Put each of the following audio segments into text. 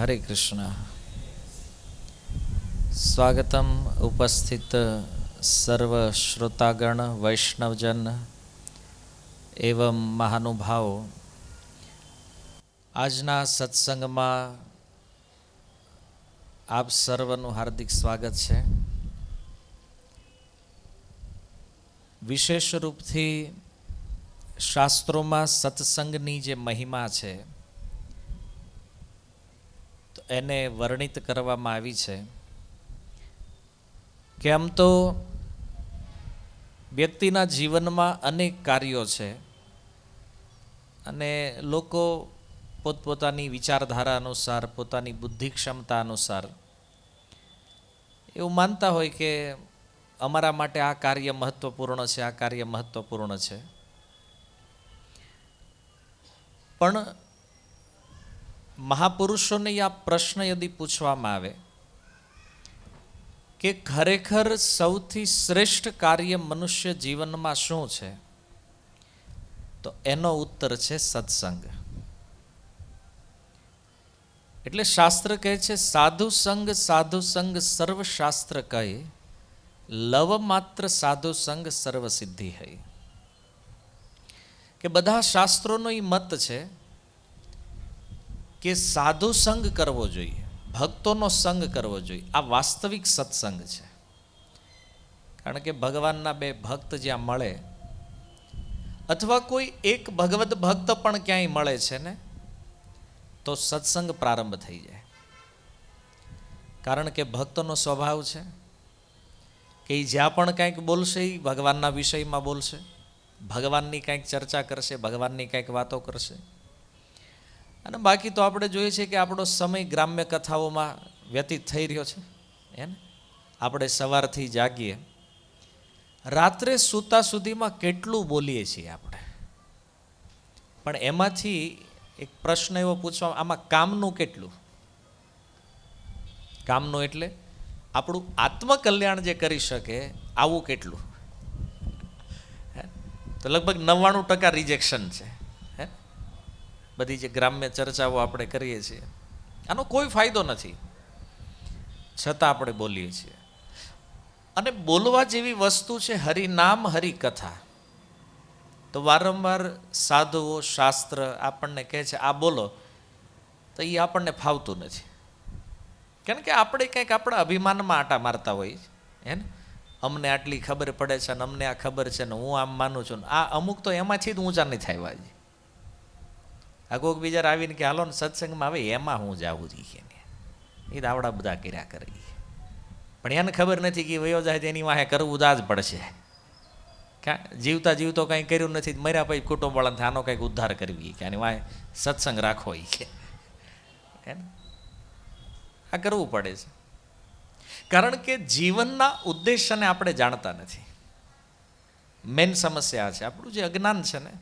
हरे कृष्ण। स्वागतम उपस्थित सर्व श्रोतागण, वैष्णवजन एवं महानुभाव। આજના સત્સંગમાં આપ સર્વનું હાર્દિક સ્વાગત છે। વિશેષ રૂપથી શાસ્ત્રોમાં સત્સંગની જે મહિમા છે તો એને વર્ણિત કરવામાં આવી છે કે આમ તો વ્યક્તિના જીવનમાં અનેક કાર્યો છે અને લોકો પોતપોતાની વિચારધારા અનુસાર, પોતાની બુદ્ધિ ક્ષમતા અનુસાર એવું માનતા હોય કે અમારા માટે આ કાર્ય મહત્વપૂર્ણ છે, આ કાર્ય મહત્વપૂર્ણ છે। પણ મહાપુરુષોને આ પ્રશ્ન યદિ પૂછવામાં આવે કે ખરેખર સૌથી શ્રેષ્ઠ કાર્ય મનુષ્ય જીવનમાં શું છે, તો એનો ઉત્તર છે સત્સંગ। એટલે શાસ્ત્ર કહે છે, સાધુ સંગ સર્વશાસ્ત્ર કહે, લવ માત્ર સાધુ સંગ સર્વ સિદ્ધિ હૈ। કે બધા શાસ્ત્રોનો એ મત છે કે સાધુ સંગ કરવો જોઈએ, ભક્તોનો સંગ કરવો જોઈએ। આ વાસ્તવિક સત્સંગ છે। કારણ કે ભગવાનના બે ભક્ત જ્યાં મળે અથવા કોઈ એક ભગવદ ભક્ત પણ ક્યાંય મળે છે ને તો સત્સંગ પ્રારંભ થઈ જાય। કારણ કે ભક્તોનો સ્વભાવ છે કે એ જ્યાં પણ કંઈક બોલશે એ ભગવાનના વિષયમાં બોલશે, ભગવાનની કંઈક ચર્ચા કરશે, ભગવાનની કંઈક વાતો કરશે। અને બાકી તો આપણે જોઈએ છીએ કે આપણો સમય ગ્રામ્ય કથાઓમાં વ્યતીત થઈ રહ્યો છે। એને આપણે સવારથી જાગીએ, રાત્રે સૂતા સુધીમાં કેટલું બોલીએ છીએ આપણે, પણ એમાંથી એક પ્રશ્ન એવો પૂછવા, આમાં કામનું કેટલું? કામનું એટલે આપણું આત્મકલ્યાણ જે કરી શકે આવું કેટલું? તો લગભગ 99% રિજેક્શન છે। બધી જે ગ્રામ્ય ચર્ચાઓ આપણે કરીએ છીએ આનો કોઈ ફાયદો નથી, છતાં આપણે બોલીએ છીએ। અને બોલવા જેવી વસ્તુ છે હરિનામ, હરિકથા। તો વારંવાર સાધુઓ, શાસ્ત્ર આપણને કહે છે આ બોલો, તો એ આપણને ફાવતું નથી। કારણ કે આપણે કંઈક આપણા અભિમાનમાં આટા મારતા હોય હે ને, અમને આટલી ખબર પડે છે ને અમને આ ખબર છે ને હું આમ માનું છું ને, આ અમુક તો એમાંથી જ ઊંચા નહીં થાય છે। આ કોઈક બીજા આવીને કે હાલો ને સત્સંગમાં આવે, એમાં હું જાવું જોઈએ ને, એ તો આવડા બધા કર્યા કરી, પણ એને ખબર નથી કે વયો જાય તેની વાહે કરવું જ પડશે। જીવતા જીવતો કંઈ કર્યું નથી, મર્યા પછી કુટુંબવાળાને આનો કંઈક ઉદ્ધાર કરવી કે આની વાહે સત્સંગ રાખવો એ કે આ કરવું પડે છે। કારણ કે જીવનના ઉદ્દેશ્યને આપણે જાણતા નથી। મેન સમસ્યા છે આપણું જે અજ્ઞાન છે ને,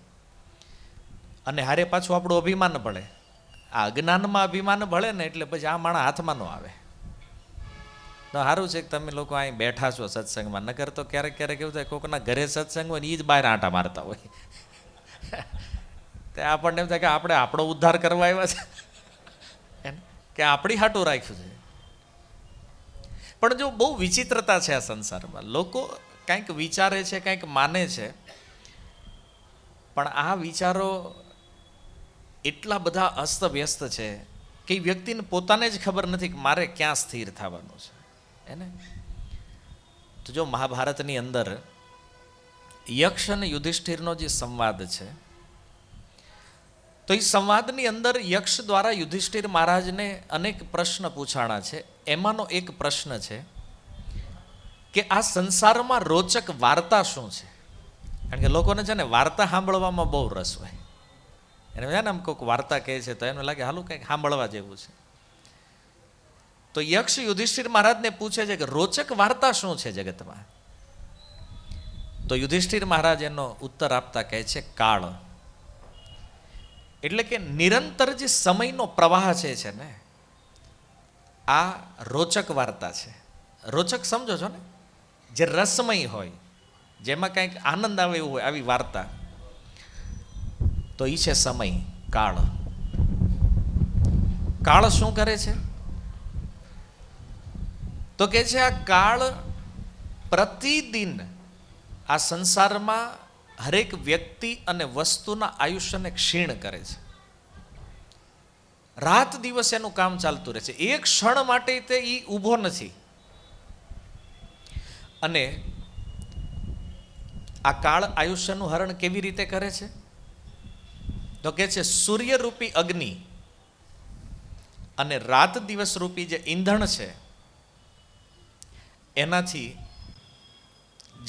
અને હારે પાછું આપણું અભિમાન ભળે। આ અજ્ઞાનમાં અભિમાન ભળે ને એટલે પછી આ માણસ હાથમાં ન આવે। તો સારું છે કે તમે લોકો અહીં બેઠા છો સત્સંગમાં, નકર તો ક્યારેક ક્યારેક એવું થાય કોઈકના ઘરે સત્સંગ હોય ને એ જ બહાર આંટા મારતા હોય। તે આપણને એમ થાય કે આપણે આપણો ઉદ્ધાર કરવા આવ્યા છે કે આપણી હાટું રાખ્યું છે। પણ જો બહુ વિચિત્રતા છે આ સંસારમાં, લોકો કંઈક વિચારે છે, કંઈક માને છે, પણ આ વિચારો એટલા બધા અસ્તવ્યસ્ત છે કે એ વ્યક્તિને પોતાને જ ખબર નથી કે મારે ક્યાં સ્થિર થવાનું છે એને। તો જો મહાભારતની અંદર યક્ષ અને યુધિષ્ઠિરનો જે સંવાદ છે, તો એ સંવાદની અંદર યક્ષ દ્વારા યુધિષ્ઠિર મહારાજને અનેક પ્રશ્ન પૂછાણા છે। એમાંનો એક પ્રશ્ન છે કે આ સંસારમાં રોચક વાર્તા શું છે? કારણ કે લોકોને છે ને વાર્તા સાંભળવામાં બહુ રસ હોય, એને છે ને આમ કોઈક વાર્તા કહે છે તો એનું લાગે હાલું કંઈક સાંભળવા જેવું છે। તો યક્ષ યુધિષ્ઠિર મહારાજને પૂછે છે કે રોચક વાર્તા શું છે જગતમાં? તો યુધિષ્ઠિર મહારાજ એનો ઉત્તર આપતા કહે છે કાળ। એટલે કે નિરંતર જે સમયનો પ્રવાહ છે ને, આ રોચક વાર્તા છે। રોચક સમજો છો ને, જે રસમય હોય, જેમાં કંઈક આનંદ આવે એવું હોય, આવી વાર્તા, તો એ છે સમય, કાળ। કાળ શું કરે છે? તો કે છે આ કાળ પ્રતિદિન આ સંસારમાં હરેક વ્યક્તિ અને વસ્તુના આયુષ્યને ક્ષીણ કરે છે. રાત દિવસ એનું કામ ચાલતું રહે છે. એક ક્ષણ માટે તે ઊભો નથી. અને આ કાળ આયુષ્યનું હરણ કેવી રીતે કરે છે? તો કે છે સૂર્યરૂપી અગ્નિ અને રાત દિવસ રૂપી જે ઈંધણ છે એનાથી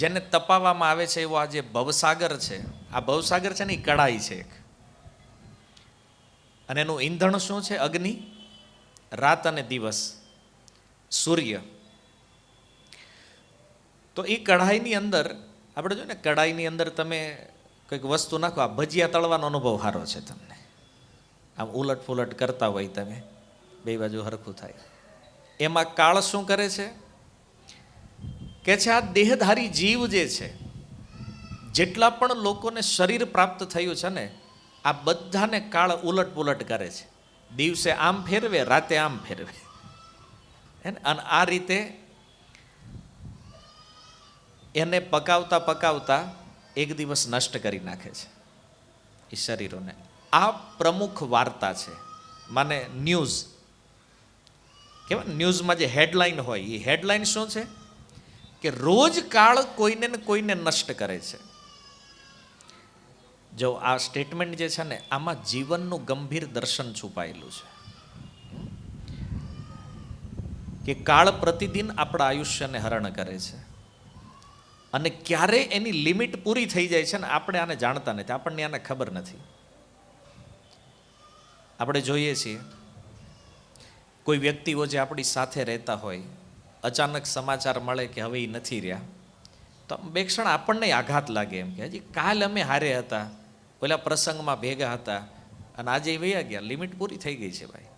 જેને તપાવવામાં આવે છે એવો આ જે ભવસાગર છે, આ ભવસાગર છે ને એ કડાઈ છે એક, અને એનું ઈંધણ શું છે? અગ્નિ, રાત અને દિવસ, સૂર્ય. તો એ કઢાઈની અંદર આપણે જો ને, કઢાઈની અંદર તમે કંઈક વસ્તુ નાખો, આ ભજીયા તળવાનો અનુભવ સારો છે તમને. આમ ઉલટ ફુલટ કરતા હોય તમે, બે બાજુ હરખું થાય. એમાં કાળ શું કરે છે? કે છે આ દેહધારી જીવ જે છે, જેટલા પણ લોકોને શરીર પ્રાપ્ત થયું છે ને, આ બધાને કાળ ઉલટ પુલટ કરે છે. દિવસે આમ ફેરવે, રાતે આમ ફેરવે. અને આ રીતે એને પકાવતા પકાવતા એક દિવસ નષ્ટ કરી નાખે છે એ શરીરોને. આ પ્રમુખ વાર્તા છે. માને ન્યૂઝ કેવાય, ન્યૂઝમાં જે હેડલાઇન હોય એ હેડલાઇન શું છે? કે રોજ કાળ કોઈને ને કોઈને નષ્ટ કરે છે. જો આ સ્ટેટમેન્ટ જે છે ને, આમાં જીવનનું ગંભીર દર્શન છુપાયેલું છે કે કાળ પ્રતિદિન આપણા આયુષ્યને હરણ કરે છે. અને ક્યારે એની લિમિટ પૂરી થઈ જાય છે ને, આપણે આને જાણતા નથી, આપણને આને ખબર નથી. આપણે જોઈએ છીએ કોઈ વ્યક્તિઓ જે આપણી સાથે રહેતા હોય, અચાનક સમાચાર મળે કે હવે એ નથી રહ્યા, તો બે ક્ષણ આપણને આઘાત લાગે એમ કે હજી કાલ અમે હારે હતા, પેલા પ્રસંગમાં ભેગા હતા, અને આજે એ વયા ગયા, લિમિટ પૂરી થઈ ગઈ છે ભાઈ.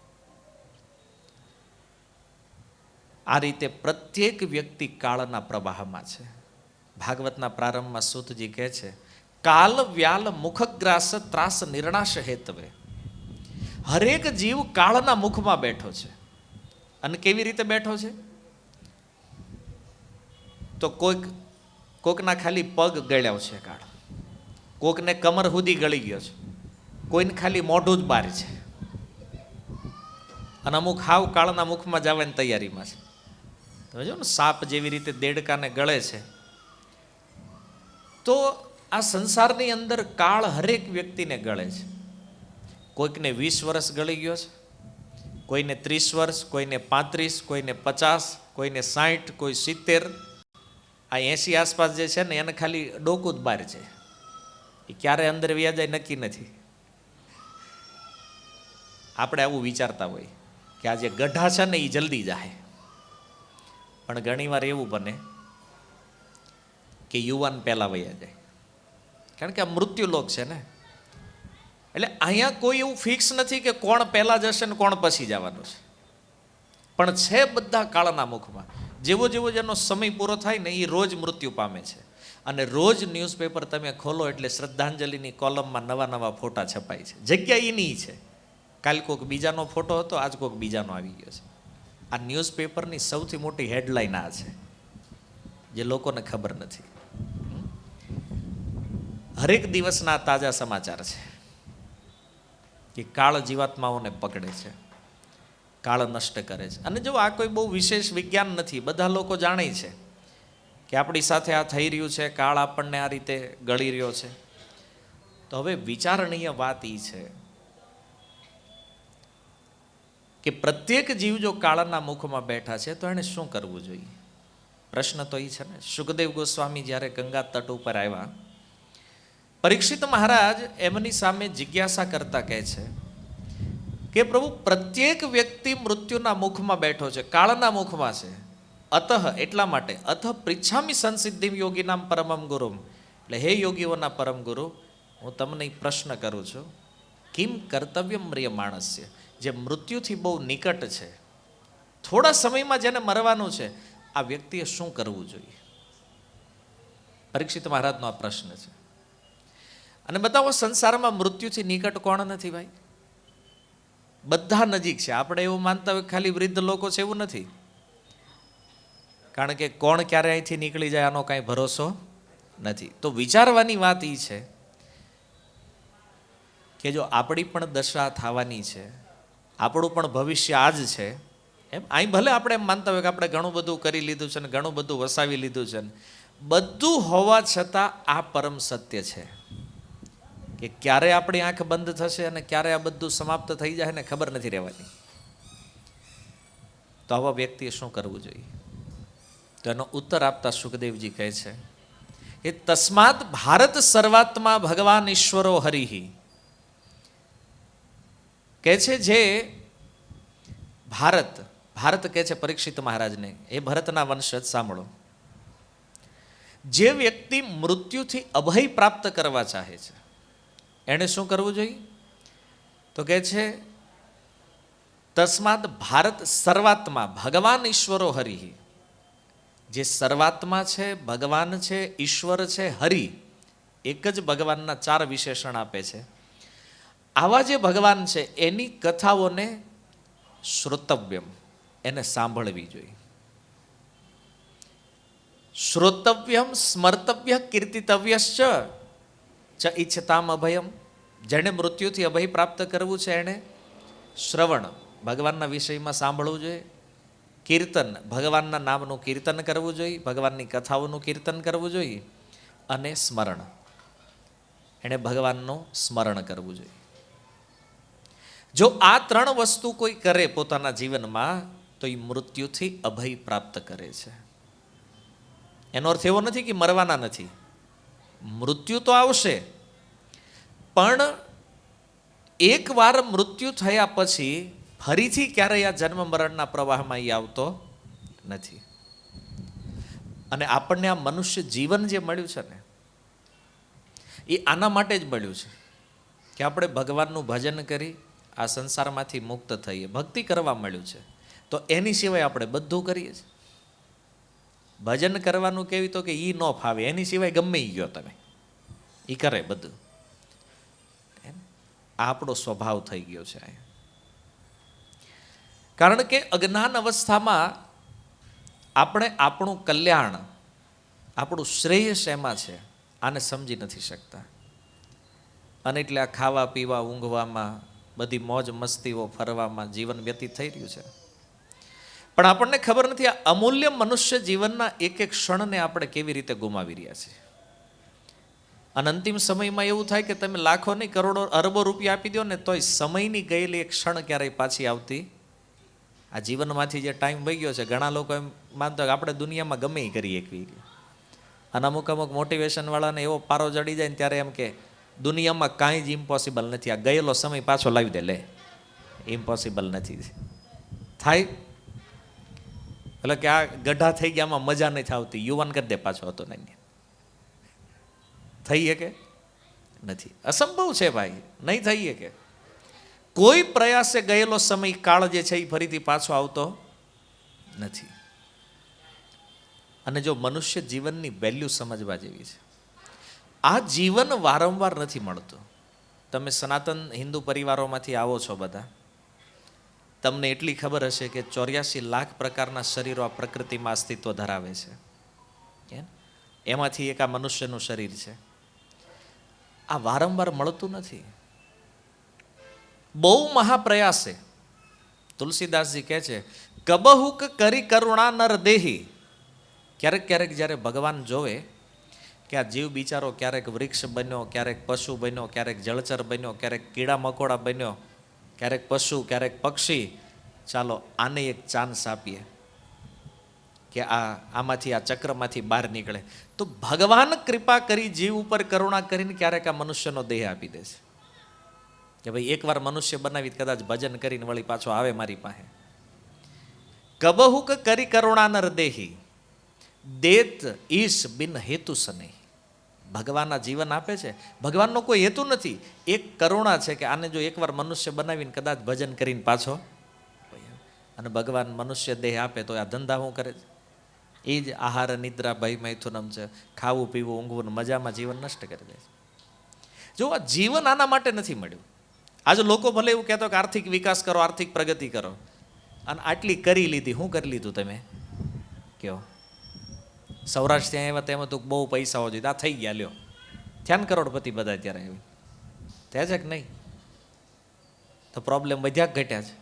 આ રીતે પ્રત્યેક વ્યક્તિ કાળના પ્રવાહમાં છે. ભાગવતના પ્રારંભમાં સૂતજી કહે છે, કાલ વ્યાલ મુખગ્રાસ ત્રાસ નિર્ણાશ હેતવે. હરેક જીવ કાળના મુખમાં બેઠો છે. અને કેવી રીતે બેઠો છે? તો કોકના ખાલી પગ ગળ્યા છે કાળ, કોકને કમર સુધી ગળી ગયો છે, કોઈને ખાલી મોઢું જ બહાર છે, અને અમુક હાવ કાળના મુખમાં જવાની તૈયારીમાં છે. તમે જો ને, સાપ જેવી રીતે દેડકાને ગળે છે. તો આ સંસારની અંદર કાળ હરેક વ્યક્તિને ગળે છે. કોઈકને 20 વર્ષ ગળી ગયો છે, કોઈને 30 વર્ષ, કોઈને 35, કોઈને 50, કોઈને 60, કોઈ 70. આ 80 આસપાસ જે છે ને, એને ખાલી ડોકું જ બહાર છે. એ ક્યારે અંદર વ્યા જાય નક્કી નથી. આપણે આવું વિચારતા હોય કે આ જે ગઢા છે ને એ જલ્દી જાય, પણ ઘણીવાર એવું બને કે યુવાન પહેલા વયા જાય, કારણ કે આ મૃત્યુલોક છે ને. એટલે અહીંયા કોઈ એવું ફિક્સ નથી કે કોણ પહેલા જશે ને કોણ પછી જવાનું છે, પણ છે બધા કાળના મુખમાં. જેવો જેવો જેનો સમય પૂરો થાય ને, એ રોજ મૃત્યુ પામે છે. અને રોજ ન્યૂઝપેપર તમે ખોલો એટલે શ્રદ્ધાંજલિની કોલમમાં નવા નવા ફોટા છપાય છે. જગ્યા એની છે. કાલ કોઈક બીજાનો ફોટો હતો, આજ કોઈક બીજાનો આવી ગયો છે. આ ન્યૂઝપેપરની સૌથી મોટી હેડલાઇન આ છે, જે લોકોને ખબર નથી. હરેક દિવસના તાજા સમાચાર છે કે કાળ જીવાત્માઓને પકડે છે, કાળ નષ્ટ કરે છે. અને જો આ કોઈ બહુ વિશેષ વિજ્ઞાન નથી, બધા લોકો જાણે છે કે આપણી સાથે આ થઈ રહ્યું છે, કાળ આપણને આ રીતે ગળી રહ્યો છે. તો હવે વિચારણીય વાત એ છે કે પ્રત્યેક જીવ જો કાળના મુખમાં બેઠા છે તો એણે શું કરવું જોઈએ? પ્રશ્ન તો એ છે ને. સુખદેવ ગોસ્વામી જ્યારે ગંગા તટ ઉપર આવ્યા, પરીક્ષિત મહારાજ એમની સામે જિજ્ઞાસા કરતા કહે છે કે પ્રભુ, પ્રત્યેક વ્યક્તિ મૃત્યુના મુખમાં બેઠો છે, કાળના મુખમાં છે. અતઃ એટલા માટે અથ પૃચ્છામિ સંસિદ્ધિમ યોગીનામ પરમમ ગુરુમ. એટલે હે યોગીઓના પરમ ગુરુ, હું તમને પ્રશ્ન કરું છું, કિમ કર્તવ્યમ મ્રિય માણસ્ય, જે મૃત્યુથી બહુ નિકટ છે, થોડા સમયમાં જેને મરવાનું છે, આ વ્યક્તિએ શું કરવું જોઈએ? પરીક્ષિત મહારાજનો આ પ્રશ્ન છે. અને બતાવો, સંસારમાં મૃત્યુથી નિકટ કોણ નથી ભાઈ? બધા નજીક છે. આપણે એવું માનતા હોય ખાલી વૃદ્ધ લોકો છે, એવું નથી. કારણ કે કોણ ક્યારે અહીંથી નીકળી જાય આનો કાંઈ ભરોસો નથી. તો વિચારવાની વાત એ છે કે જો આપણી પણ દશા થવાની છે, આપણું પણ ભવિષ્ય આ જ છે, એમ અહીં ભલે આપણે એમ માનતા હોય કે આપણે ઘણું બધું કરી લીધું છે ને ઘણું બધું વસાવી લીધું છે ને, બધું હોવા છતાં આ પરમ સત્ય છે કે ક્યારે આપણી આંખ બંધ થશે અને ક્યારે આ બધું સમાપ્ત થઈ જાય ને ખબર નથી રહેવાની. તો આવા વ્યક્તિએ શું કરવું જોઈએ? તો એનો ઉત્તર આપતા સુખદેવજી કહે છે કે તસ્માત ભારત સર્વાત્મા ભગવાન ઈશ્વરો હરિહિ. કહે છે જે ભારત, ભારત કહે છે પરીક્ષિત મહારાજને, એ ભરતના વંશજ સાંભળો, જે વ્યક્તિ મૃત્યુથી અભય પ્રાપ્ત કરવા ચાહે છે એણે શું કરવું જોઈએ? તો કહે છે તસ્માત ભારત સર્વાત્મા ભગવાન ઈશ્વરો હરિહિ. જે સર્વાત્મા છે, ભગવાન છે, ઈશ્વર છે, હરિ, એક જ ભગવાનના 4 વિશેષણ આપે છે. આવા જે ભગવાન છે એની કથાઓને શ્રોતવ્યમ, એને સાંભળવી જોઈએ. શ્રોતવ્યમ સ્મર્તવ્ય કીર્તિતવ્યશ્ચ ચ ઈચ્છતામ અભયમ. જેણે મૃત્યુથી અભય પ્રાપ્ત કરવું છે એણે શ્રવણ, ભગવાનના વિષયમાં સાંભળવું જોઈએ. કીર્તન, ભગવાનના નામનું કીર્તન કરવું જોઈએ, ભગવાનની કથાઓનું કીર્તન કરવું જોઈએ. અને સ્મરણ, એણે ભગવાનનું સ્મરણ કરવું જોઈએ. જો આ 3 વસ્તુ કોઈ કરે પોતાના જીવનમાં તો એ મૃત્યુથી અભય પ્રાપ્ત કરે છે. એનો અર્થ એવો નથી કે મરવાના નથી, મૃત્યુ તો આવશે, પણ એકવાર મૃત્યુ થયા પછી ફરીથી ક્યારેય આ જન્મ મરણના પ્રવાહમાં એ આવતો નથી. અને આપણને આ મનુષ્ય જીવન જે મળ્યું છે ને, એ આના માટે જ મળ્યું છે કે આપણે ભગવાનનું ભજન કરી આ સંસારમાંથી મુક્ત થઈએ. ભક્તિ કરવા મળ્યું છે. તો એની સિવાય આપણે બધું કરીએ છીએ. ભજન કરવાનું કેવી તો કે એ ન ફાવે, એની સિવાય ગમે એ ગયો તમે, એ કરે બધું. આપણો સ્વભાવ થઈ ગયો છે. કારણ કે અજ્ઞાન અવસ્થામાં આપણે આપણું કલ્યાણ, આપણું શ્રેયસ એમાં છે, આને સમજી નથી શકતા. અને એટલે આ ખાવા પીવા ઊંઘવામાં, બધી મોજ મસ્તીઓ ફરવામાં જીવન વ્યતીત થઈ રહ્યું છે. પણ આપણને ખબર નથી આ અમૂલ્ય મનુષ્ય જીવનના એક એક ક્ષણને આપણે કેવી રીતે ગુમાવી રહ્યા છીએ. અને અંતિમ સમયમાં એવું થાય કે તમે લાખો નહીં કરોડો અરબો રૂપિયા આપી દો ને તોય સમયની ગયેલી એક ક્ષણ ક્યારેય પાછી આવતી. આ જીવનમાંથી જે ટાઈમ વહી ગયો છે, ઘણા લોકો એમ માનતા હોય કે આપણે દુનિયામાં ગમે એ કરીએ એકવી. અને અમુક મોટિવેશનવાળાને એવો પારો જડી જાય ને ત્યારે એમ કે દુનિયામાં કાંઈ જ ઇમ્પોસિબલ નથી, આ ગયેલો સમય પાછો લાવી દે, લે ઇમ્પોસિબલ નથી થાય. એટલે કે આ ગઢા થઈ ગયા, આમાં મજા નથી આવતી, યુવાન કરી દે પાછો હતો નહીં. થઈ શકે નથી, અસંભવ છે ભાઈ, નહીં થઈ શકે. કોઈ પ્રયાસે ગયેલો સમય કાળ જે છે એ ફરીથી પાછો આવતો નથી. અને જો મનુષ્ય જીવનની વેલ્યુ સમજવા જેવી છે, આ જીવન વારંવાર નથી મળતું. તમે સનાતન હિન્દુ પરિવારોમાંથી આવો છો બધા, તમને એટલી ખબર હશે કે 84 લાખ પ્રકારના શરીરો આ પ્રકૃતિમાં અસ્તિત્વ ધરાવે છે. એમાંથી એક આ મનુષ્યનું શરીર છે. આ વારંવાર મળતું નથી. બહુ મહાપ્રયાસે તુલસીદાસજી કહે છે કબહુક કરી કરુણા નર દેહી. ક્યારેક ક્યારેક જ્યારે ભગવાન જોવે કે આ જીવ બિચારો ક્યારેક વૃક્ષ બન્યો, ક્યારેક પશુ બન્યો, ક્યારેક જળચર બન્યો, ક્યારેક કીડા મકોડા બન્યો, ક્યારેક પશુ, ક્યારેક પક્ષી, ચાલો આને એક ચાન્સ આપીએ કે આમાંથી આ ચક્રમાંથી બહાર નીકળે. તો ભગવાન કૃપા કરી જીવ ઉપર કરુણા કરીને ક્યારેક આ મનુષ્યનો દેહ આપી દે છે કે ભાઈ એકવાર મનુષ્ય બનાવી કદાચ ભજન કરીને વળી પાછો આવે મારી પાસે. કબહુક કરી કરુણા નર દેહી દેત ઈશ બિન હેતુ સને. ભગવાન આ જીવન આપે છે, ભગવાનનો કોઈ હેતુ નથી, એક કરુણા છે કે આને જો એકવાર મનુષ્ય બનાવીને કદાચ ભજન કરીને પાછો, અને ભગવાન મનુષ્ય દેહ આપે તો આ ધંધા શું કરે છે? એ જ આહાર નિદ્રા ભય મૈથુનમ છે, ખાવું પીવું ઊંઘવું મજામાં જીવન નષ્ટ કરી દે છે. જો આ જીવન આના માટે નથી મળ્યું. આજે લોકો ભલે એવું કહેતો કે આર્થિક વિકાસ કરો, આર્થિક પ્રગતિ કરો, અને આટલી કરી લીધી, શું કરી લીધું તમે કહો? સૌરાષ્ટ્ર ત્યાં આવ્યા તેમાં તો બહુ પૈસાઓ જોઈએ, આ થઈ ગયા લ્યો, ધ્યાન કરોડપતિ બધા અત્યારે આવી ત્યાં છે કે નહીં? તો પ્રોબ્લેમ વધ્યા ઘટ્યા છે?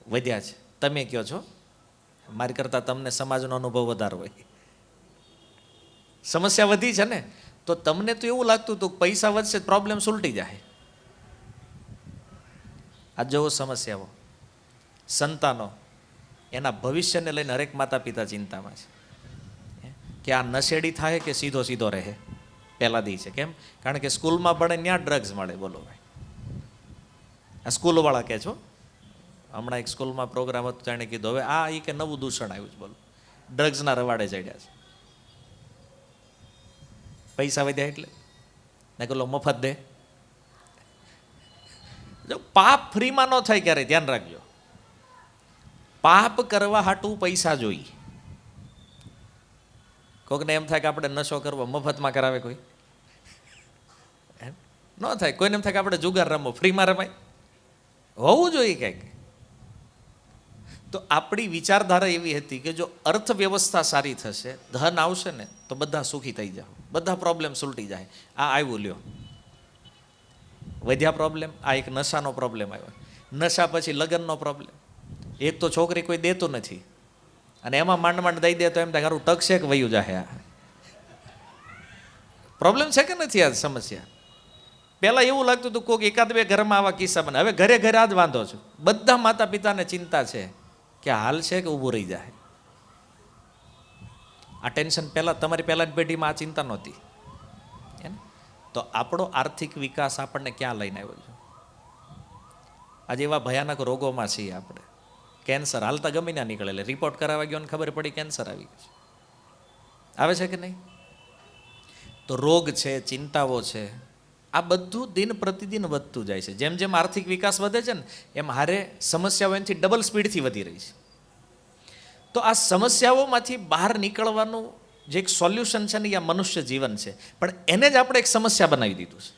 વધ્યા છે. તમે કહો છો, મારી કરતાં તમને સમાજનો અનુભવ વધારે હોય. સમસ્યા વધી છે ને, તો તમને તો એવું લાગતું હતું કે પૈસા વધશે પ્રોબ્લેમ સુલટી જાય. આ જુઓ સમસ્યાઓ, સંતાનો, એના ભવિષ્યને લઈને હરેક માતા પિતા ચિંતામાં છે કે આ નશેડી થાય કે સીધો સીધો રહે. પહેલા દી છે કેમ? કારણ કે સ્કૂલમાં ભણે ત્યાં ડ્રગ્સ મળે. બોલો ભાઈ, આ સ્કૂલવાળા કહે છો. હમણાં એક સ્કૂલમાં પ્રોગ્રામ હતો, જાણે કીધું હવે આ એ કે નવું દૂષણ આવ્યું છે. બોલો, ડ્રગ્સના રવાડે ચડ્યા છે. પૈસા વધ્યા એટલે ને પેલો મફત દે. જો પાપ ફ્રીમાં ન થાય ક્યારે, ધ્યાન રાખજો. પાપ કરવા હાટું પૈસા જોઈએ. કોઈકને એમ થાય કે આપણે નશો કરવો મફતમાં કરાવે કોઈ? ન થાય. કોઈને એમ થાય કે આપણે જુગાર રમવો ફ્રીમાં રમાય? હોવું જોઈએ કંઈક. તો આપણી વિચારધારા એવી હતી કે જો અર્થવ્યવસ્થા સારી થશે, ધન આવશે ને, તો બધા સુખી થઈ જાવ, બધા પ્રોબ્લેમ સુલટી જાય. આ આવ્યું લ્યો, વધ્યા પ્રોબ્લેમ. આ એક નશાનો પ્રોબ્લેમ આવ્યો. નશા પછી લગ્નનો પ્રોબ્લેમ. એક તો છોકરી કોઈ દેતું નથી, અને એમાં માંડ માંડ દઈ દે તો એમ થાય સારું ટકશે કે વયું જાય. આ પ્રોબ્લેમ છે કે નથી? આ સમસ્યા પહેલાં એવું લાગતું હતું કોઈક એકાદ બે ઘરમાં આવા કિસ્સા બને. હવે ઘરે ઘરે આ જ વાંધો છે. બધા માતા પિતાને ચિંતા છે કે હાલ છે કે ઊભું રહી જાય. આ ટેન્શન પહેલાં તમારી પહેલાંની પેઢીમાં આ ચિંતા નહોતી. તો આપણો આર્થિક વિકાસ આપણને ક્યાં લઈને આવ્યો છે? આજે એવા ભયાનક રોગોમાં છીએ આપણે. કેન્સર હાલતા ગમે ના નીકળે, એટલે રિપોર્ટ કરાવવા ગયો ને ખબર પડી કેન્સર આવી ગયું છે. આવે છે કે નહીં? તો રોગ છે, ચિંતાઓ છે, આ બધું દિન પ્રતિદિન વધતું જાય છે. જેમ જેમ આર્થિક વિકાસ વધે છે ને, એમ હારે સમસ્યાઓ એનાથી ડબલ સ્પીડથી વધી રહી છે. તો આ સમસ્યાઓમાંથી બહાર નીકળવાનું જે એક સોલ્યુશન છે ને, એ આ મનુષ્ય જીવન છે. પણ એને જ આપણે એક સમસ્યા બનાવી દીધું છે.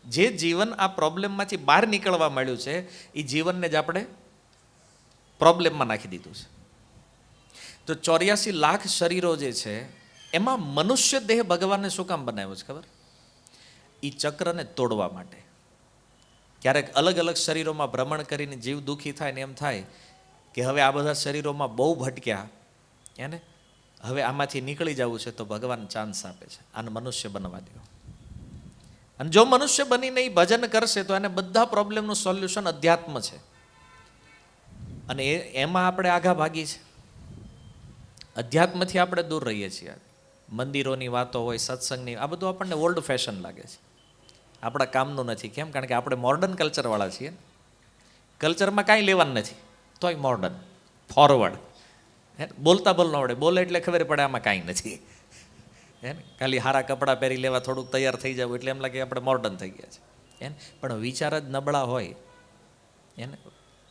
જે જીવન આ પ્રોબ્લેમમાંથી બહાર નીકળવા માંડ્યું છે, એ જીવનને જ આપણે પ્રોબ્લેમમાં નાખી દીધું છે. તો 84 લાખ શરીરો જે છે, એમાં મનુષ્ય દેહ ભગવાનને શું કામ બનાવ્યો છે ખબર? એ ચક્રને તોડવા માટે. ક્યારેક અલગ અલગ શરીરોમાં ભ્રમણ કરીને જીવ દુઃખી થાય ને એમ થાય કે હવે આ બધા શરીરોમાં બહુ ભટક્યા, એને હવે આમાંથી નીકળી જવું છે, તો ભગવાન ચાન્સ આપે છે, આને મનુષ્ય બનવા દો. અને જો મનુષ્ય બનીને એ ભજન કરશે તો એને બધા પ્રોબ્લેમનું સોલ્યુશન અધ્યાત્મ છે. અને એમાં આપણે આઘા ભાગી છે. અધ્યાત્મથી આપણે દૂર રહીએ છીએ. મંદિરોની વાતો હોય, સત્સંગની, આ બધું આપણને ઓલ્ડ ફેશન લાગે છે, આપણા કામનું નથી. કેમ? કારણ કે આપણે મોર્ડન કલ્ચરવાળા છીએ. કલ્ચરમાં કાંઈ લેવાનું નથી, તોય મોર્ડન, ફોરવર્ડ. બોલતા બોલ ન આવડે, બોલે એટલે ખબર પડે આમાં કાંઈ નથી. હે ને? ખાલી સારા કપડાં પહેરી લેવા, થોડુંક તૈયાર થઈ જવું એટલે એમ લાગે આપણે મોર્ડન થઈ ગયા છે. એને પણ વિચાર જ નબળા હોય એને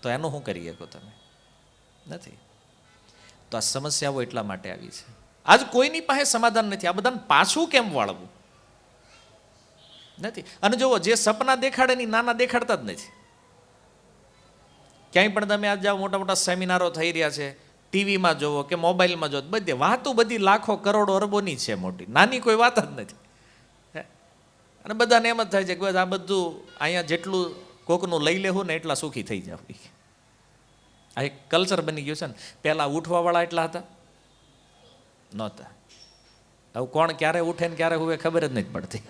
તો એનું શું કરી શકો તમે? નથી. તો આ સમસ્યાઓ એટલા માટે આવી છે. આજ કોઈની પાસે સમાધાન નથી. આ બધાને પાછું કેમ વાળવું? નથી. અને જુઓ, જે સપના દેખાડે ની નાના દેખાડતા જ નથી. ક્યાંય પણ તમે આજ જાઓ, મોટા મોટા સેમિનારો થઈ રહ્યા છે, ટીવીમાં જોવો કે મોબાઈલમાં જોવો, બધી વાતો બધી લાખો કરોડો અરબોની છે, મોટી નાની કોઈ વાત જ નથી. અને બધાને એમ જ થાય છે કે બસ આ બધું અહીંયા જેટલું કોકનું લઈ લેવું ને એટલા સુખી થઈ જાવ. આ એક કલ્ચર બની ગયું છે ને. પહેલાં ઉઠવાવાળા એટલા હતા નહોતા. હવે કોણ ક્યારે ઉઠે ને ક્યારે હુવે ખબર જ નથી પડતી.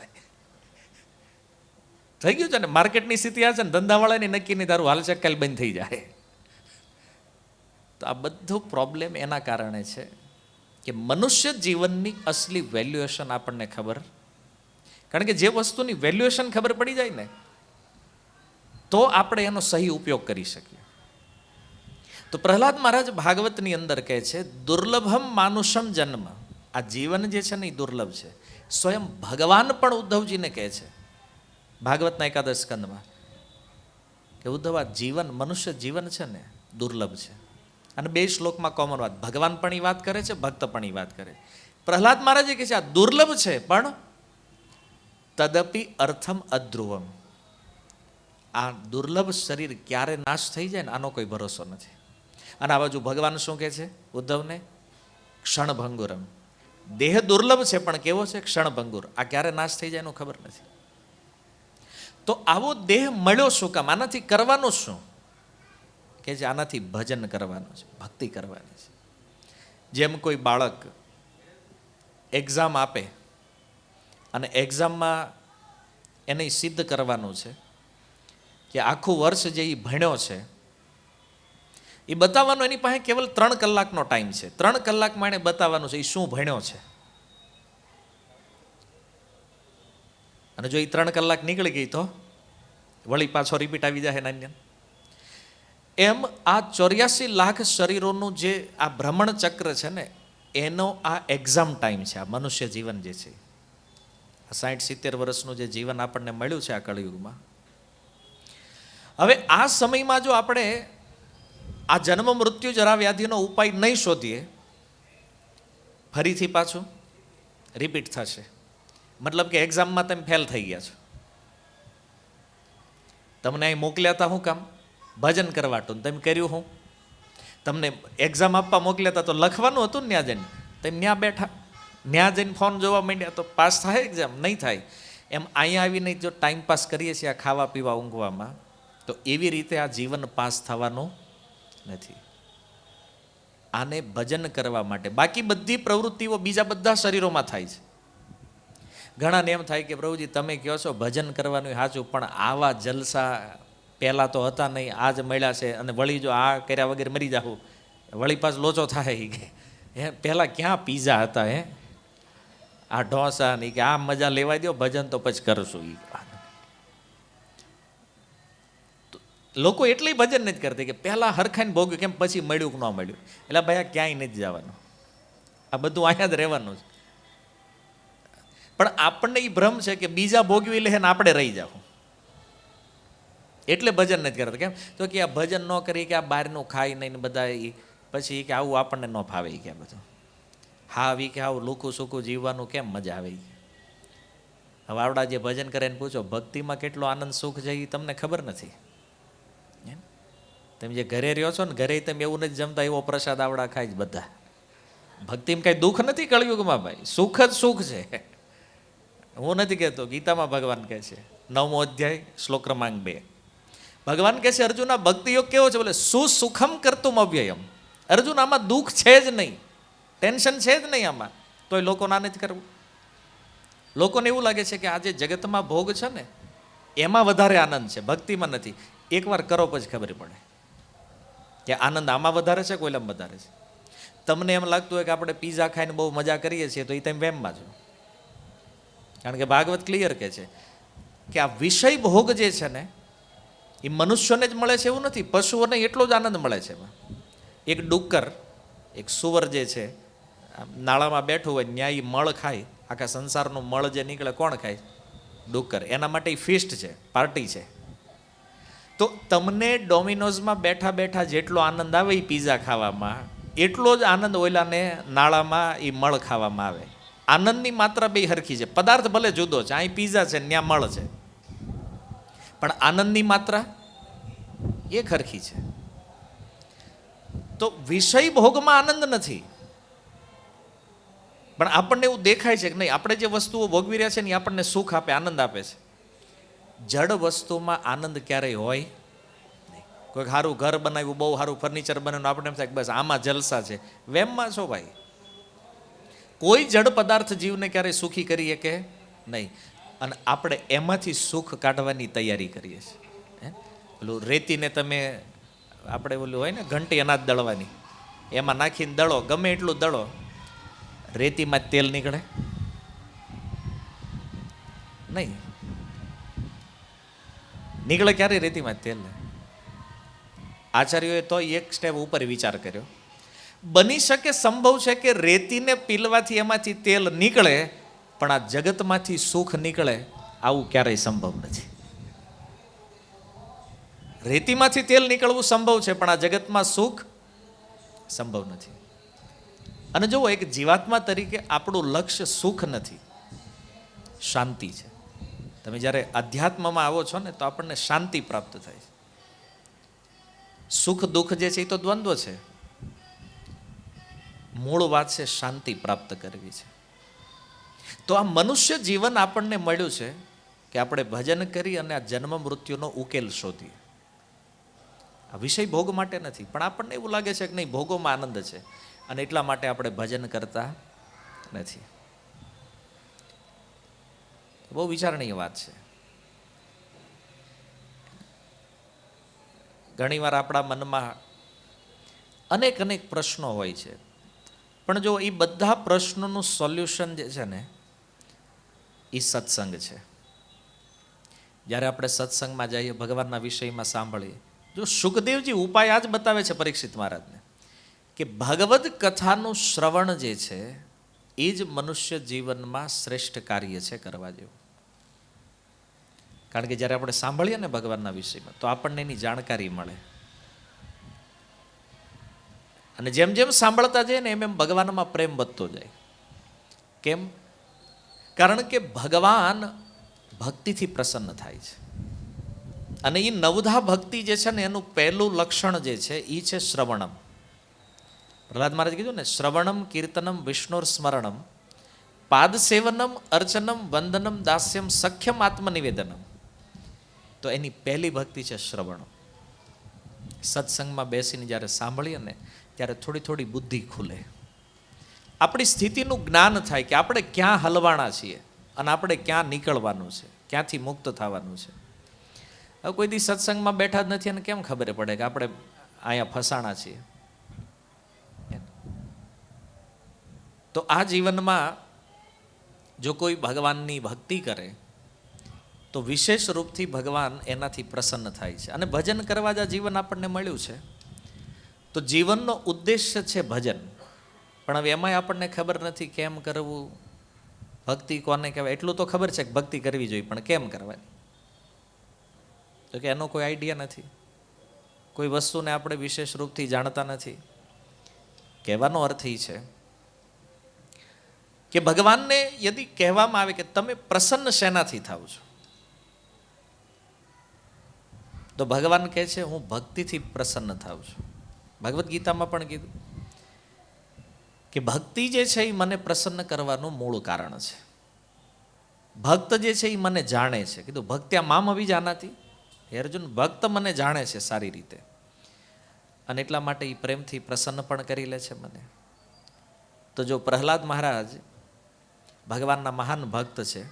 થઈ ગયું છે ને, માર્કેટની સ્થિતિ આ છે ને, ધંધાવાળાની નક્કી નહીં તારું હાલ કાલ બંધ થઈ જાય. તો આ બધું પ્રોબ્લેમ એના કારણે છે કે મનુષ્ય જીવનની અસલી વેલ્યુએશન આપણને ખબર. કારણ કે જે વસ્તુની વેલ્યુએશન ખબર પડી જાય ને, તો આપણે એનો સહી ઉપયોગ કરી શકીએ. તો પ્રહલાદ મહારાજ ભાગવતની અંદર કહે છે, દુર્લભમ માનુષમ જન્મ. આ જીવન જે છે ને એ દુર્લભ છે. સ્વયં ભગવાન પણ ઉદ્ધવજીને કહે છે ભાગવતના એકાદશ સ્કંદમાં કે ઉદ્ધવ, આ જીવન, મનુષ્ય જીવન છે ને દુર્લભ છે. અને 2 શ્લોકમાં કોમન વાત, ભગવાન પણ એ વાત કરે છે, ભક્ત પણ એ વાત કરે. પ્રહલાદ મહારાજે કહે છે આ દુર્લભ છે, પણ તદપી અર્થમ અધ્રુવમ. આ દુર્લભ શરીર ક્યારે નાશ થઈ જાય ને આનો કોઈ ભરોસો નથી. અને આ બાજુ ભગવાન શું કહે છે ઉદ્ધવને? ક્ષણભંગુરમ. દેહ દુર્લભ છે પણ કેવો છે? ક્ષણભંગુર. આ ક્યારે નાશ થઈ જાય એનું ખબર નથી. તો આવો દેહ મળ્યો શું કામ? આનાથી કરવાનું શું? કે જે આનાથી ભજન કરવાનું છે, ભક્તિ કરવાની છે. જેમ કોઈ બાળક એક્ઝામ આપે અને એક્ઝામમાં એને સિદ્ધ કરવાનું છે કે આખું વર્ષ જે એ ભણ્યો છે એ બતાવવાનું, એની પાસે કેવલ 3 કલાકનો ટાઈમ છે. 3 કલાકમાં એને બતાવવાનું છે એ શું ભણ્યો છે. અને જો એ 3 કલાક નીકળી ગઈ તો વળી પાછો રિપીટ આવી જાય નાન્ય. એમ આ 84 લાખ શરીરોનું જે આ ભ્રમણ ચક્ર છે ને, એનો આ એક્ઝામ ટાઈમ છે. આ મનુષ્ય જીવન જે છે, 60-70 વર્ષનું જે જીવન આપણને મળ્યું છે આ કળિયુગમાં. હવે આ સમયમાં જો આપણે આ જન્મ મૃત્યુ જરા વ્યાધિનો ઉપાય નહીં શોધીએ, ફરીથી પાછું રિપીટ થશે. મતલબ કે એક્ઝામમાં તમે ફેલ થઈ ગયા છો. તમને અહીં મોકલ્યા હતા શું કામ? ભજન કરવાટું. તમે કર્યું હું? તમને એક્ઝામ આપવા મોકલ્યા હતા તો લખવાનું હતું ને, ત્યાં જઈને તમે ત્યાં બેઠા, ત્યાં જઈને ફોન જોવા માંડ્યા તો પાસ થાય એક્ઝામ? નહીં થાય. એમ અહીંયા આવીને જો ટાઈમ પાસ કરીએ છીએ આ ખાવા પીવા ઊંઘવામાં, તો એવી રીતે આ જીવન પાસ થવાનું નથી. આને ભજન કરવા માટે. બાકી બધી પ્રવૃત્તિઓ બીજા બધા શરીરોમાં થાય છે. ઘણાને એમ થાય કે પ્રભુજી તમે કહો છો ભજન કરવાનું સાચું, પણ આવા જલસા પહેલાં તો હતા નહીં, આજ મળ્યા છે, અને વળી જો આ કર્યા વગર મરી જાઉં વળી પાછ લોચો થાય કે હે પહેલાં ક્યાં પીઝા હતા, હે આ ઢોસા નહીં, કે આ મજા લેવા દો, ભજન તો પછી કરશું. લોકો એટલી ભજન નથી કરતી કે પહેલાં હરખાઈને ભોગ્યું, કેમ પછી મળ્યું કે ન મળ્યું. એટલે ભાઈ આ ક્યાંય નથી જવાનું, આ બધું અહીંયા જ રહેવાનું છે. પણ આપણને એ ભ્રમ છે કે બીજા ભોગવી લે ને આપણે રહી જાવ, એટલે ભજન નથી કરતા. કેમ તો કે આ ભજન ન કરી કે આ બહારનું ખાઈ નહીં ને બધા પછી કે આવું આપણને ન ફાવે કે બધું. હા આવી કે આવું લુખું સૂકું જીવવાનું કેમ મજા આવે. હવે આવડા જે ભજન કરે એને પૂછો ભક્તિમાં કેટલો આનંદ સુખ છે એ તમને ખબર નથી. તમે જે ઘરે રહ્યો છો ને, ઘરે તમે એવું નથી જમતા એવો પ્રસાદ આવડા ખાય જ બધા. ભક્તિમાં કઈ દુઃખ નથી કળિયુગમાં ભાઈ, સુખ જ સુખ છે. હું નથી કહેતો, ગીતામાં ભગવાન કહે છે 9મો અધ્યાય શ્લોક ક્રમાંક 2, ભગવાન કહે છે અર્જુન આ ભક્તિ યોગ કેવો છે? બોલે સુસુખમ કરતું અવ્યયમ. અર્જુન આમાં દુઃખ છે જ નહીં, ટેન્શન છે જ નહીં આમાં, તોય લોકોને આ નથી કરવું. લોકોને એવું લાગે છે કે આ જે જગતમાં ભોગ છે ને એમાં વધારે આનંદ છે, ભક્તિમાં નથી. એકવાર કરો પછી ખબર પડે કે આનંદ આમાં વધારે છે કોઈલામાં વધારે છે. તમને એમ લાગતું હોય કે આપણે પીઝા ખાઈને બહુ મજા કરીએ છીએ, તો એ તમે વેમમાં છો. કારણ કે ભાગવત ક્લિયર કહે છે કે આ વિષય ભોગ જે છે ને એ મનુષ્યને જ મળે છે એવું નથી, પશુઓને એટલો જ આનંદ મળે છે. એક ડુક્કર, એક સુવર જે છે નાળામાં બેઠું હોય ન્યાય એ મળ ખાય, આખા સંસારનું મળ જે નીકળે કોણ ખાય? ડુક્કર. એના માટે ફીસ્ટ છે, પાર્ટી છે. તો તમને ડોમિનોઝમાં બેઠા બેઠા જેટલો આનંદ આવે એ પીઝા ખાવામાં, એટલો જ આનંદ ઓલાને નાળામાં એ મળ ખાવામાં આવે. આનંદની માત્રા બે હરખી છે. પદાર્થ ભલે જુદો છે, અહીં પીઝા છે ત્યાં મળ છે, પણ આનંદની માત્રા એક હરખી છે. તો વિષય ભોગમાં આનંદ નથી, પણ આપણને એવું દેખાય છે કે નહીં આપણે જે વસ્તુઓ ભોગવી રહ્યા છે ને એ આપણને સુખ આપે, આનંદ આપે છે. જડ વસ્તુમાં આનંદ ક્યારેય હોય નહીં. કોઈક સારું ઘર બનાવ્યું, બહુ સારું ફર્નિચર બનાવ્યું, આપણે એમ થાય બસ આમાં જલસા છે. વેમમાં છો ભાઈ. કોઈ જડ પદાર્થ જીવને ક્યારેય સુખી કરીએ કે નહીં, અને આપણે એમાંથી સુખ કાઢવાની તૈયારી કરીએ છીએ. પેલું રેતીને તમે આપણે ઓલું હોય ને ઘંટી અનાજ દળવાની, એમાં નાખીને દળો, ગમે એટલું દળો, રેતીમાં તેલ નીકળે નહીં. નીકળે ક્યારે રેતીમાં તેલ? આચાર્યોએ તો એક સ્ટેપ ઉપર વિચાર કર્યો. બની શકે, સંભવ છે કે રેતીને પીલવાથી એમાંથી તેલ નીકળે, પણ આ જગતમાંથી સુખ નીકળે આવું ક્યારેય સંભવ નથી. રેતીમાંથી તેલ નીકળવું સંભવ છે, પણ આ જગતમાં સુખ સંભવ નથી. અને જુઓ, એક જીવાત્મા તરીકે આપણું લક્ષ્ય સુખ નથી, શાંતિ છે. તમે જ્યારે અધ્યાત્મમાં આવો છો ને તો આપણને શાંતિ પ્રાપ્ત થાય છે. સુખ દુઃખ જે છે એ તો દ્વંદ્વ છે, મૂળ વાત છે શાંતિ પ્રાપ્ત કરવી છે. તો આ મનુષ્ય જીવન આપણને મળ્યું છે કે આપણે ભજન કરી અને આ જન્મ મૃત્યુનો ઉકેલ શોધીએ. આ વિષય ભોગ માટે નથી, પણ આપણને એવું લાગે છે કે નહીં, ભોગોમાં આનંદ છે અને એટલા માટે આપણે ભજન કરતા નથી. બહુ વિચારણીય વાત છે. ઘણીવાર આપણા મનમાં અનેક અનેક પ્રશ્નો હોય છે, પણ જો એ બધા પ્રશ્નોનું સોલ્યુશન જે છે ને એ સત્સંગ છે. જ્યારે આપણે સત્સંગમાં જઈએ, ભગવાનના વિષયમાં સાંભળીએ, જો સુખદેવજી ઉપાય આ જ બતાવે છે પરીક્ષિત મહારાજને કે ભગવદ કથાનું શ્રવણ જે છે એ જ મનુષ્ય જીવનમાં શ્રેષ્ઠ કાર્ય છે કરવા જેવું. કારણ કે જ્યારે આપણે સાંભળીએ ને ભગવાનના વિષયમાં તો આપણને એની જાણકારી મળે, અને જેમ જેમ સાંભળતા જઈએ ને એમ એમ ભગવાનમાં પ્રેમ વધતો જાય. કેમ? કારણ કે ભગવાન ભક્તિથી પ્રસન્ન થાય છે, અને એ નવધા ભક્તિ જે છે ને એનું પહેલું લક્ષણ જે છે એ છે શ્રવણમ. પ્રહલાદ મહારાજ કીધું ને, શ્રવણમ કીર્તનમ વિષ્ણુર સ્મરણમ પાદ સેવનમ અર્ચનમ વંદનમ દાસ્યમ સખ્યમ આત્મનિવેદનમ. તો એની પહેલી ભક્તિ છે શ્રવણ. સત્સંગમાં બેસીને જ્યારે સાંભળીએ ને ત્યારે થોડી થોડી બુદ્ધિ ખુલે, આપણી સ્થિતિનું જ્ઞાન થાય કે આપણે ક્યાં હલવાણા છીએ અને આપણે ક્યાં નીકળવાનું છે, ક્યાંથી મુક્ત થવાનું છે. હવે કોઈ દી સત્સંગમાં બેઠા જ નથી અને કેમ ખબર પડે કે આપણે અહીંયા ફસાણા છીએ? તો આ જીવનમાં જો કોઈ ભગવાનની ભક્તિ કરે તો વિશેષ રૂપથી ભગવાન એનાથી પ્રસન્ન થાય છે. અને ભજન કરવા જ આ જીવન આપણને મળ્યું છે, તો જીવનનો ઉદ્દેશ્ય છે ભજન. પણ હવે એમાંય આપણને ખબર નથી કેમ કરવું, ભક્તિ કોને કહેવાય. એટલું તો ખબર છે કે ભક્તિ કરવી જોઈએ, પણ કેમ કરવાની? તો કે એનો કોઈ આઈડિયા નથી, કોઈ વસ્તુને આપણે વિશેષ રૂપથી જાણતા નથી. કહેવાનો અર્થ એ છે કે ભગવાનને યદિ કહેવામાં આવે કે તમે પ્રસન્ન શેનાથી થાવ છો, તો ભગવાન કહે છે હું ભક્તિથી પ્રસન્ન થાઉં છું. ભગવદ્ ગીતામાં પણ કીધું કે ભક્તિ જે છે એ મને પ્રસન્ન કરવાનું મૂળ કારણ છે. ભક્ત જે છે એ મને જાણે છે. કીધું ભક્ત્યા મામ અભિજાનાતિ. હે અર્જુન, ભક્ત મને જાણે છે સારી રીતે, અને એટલા માટે એ પ્રેમથી પ્રસન્ન પણ કરી લે છે મને. તો જો પ્રહલાદ મહારાજ ભગવાનના મહાન ભક્ત છે,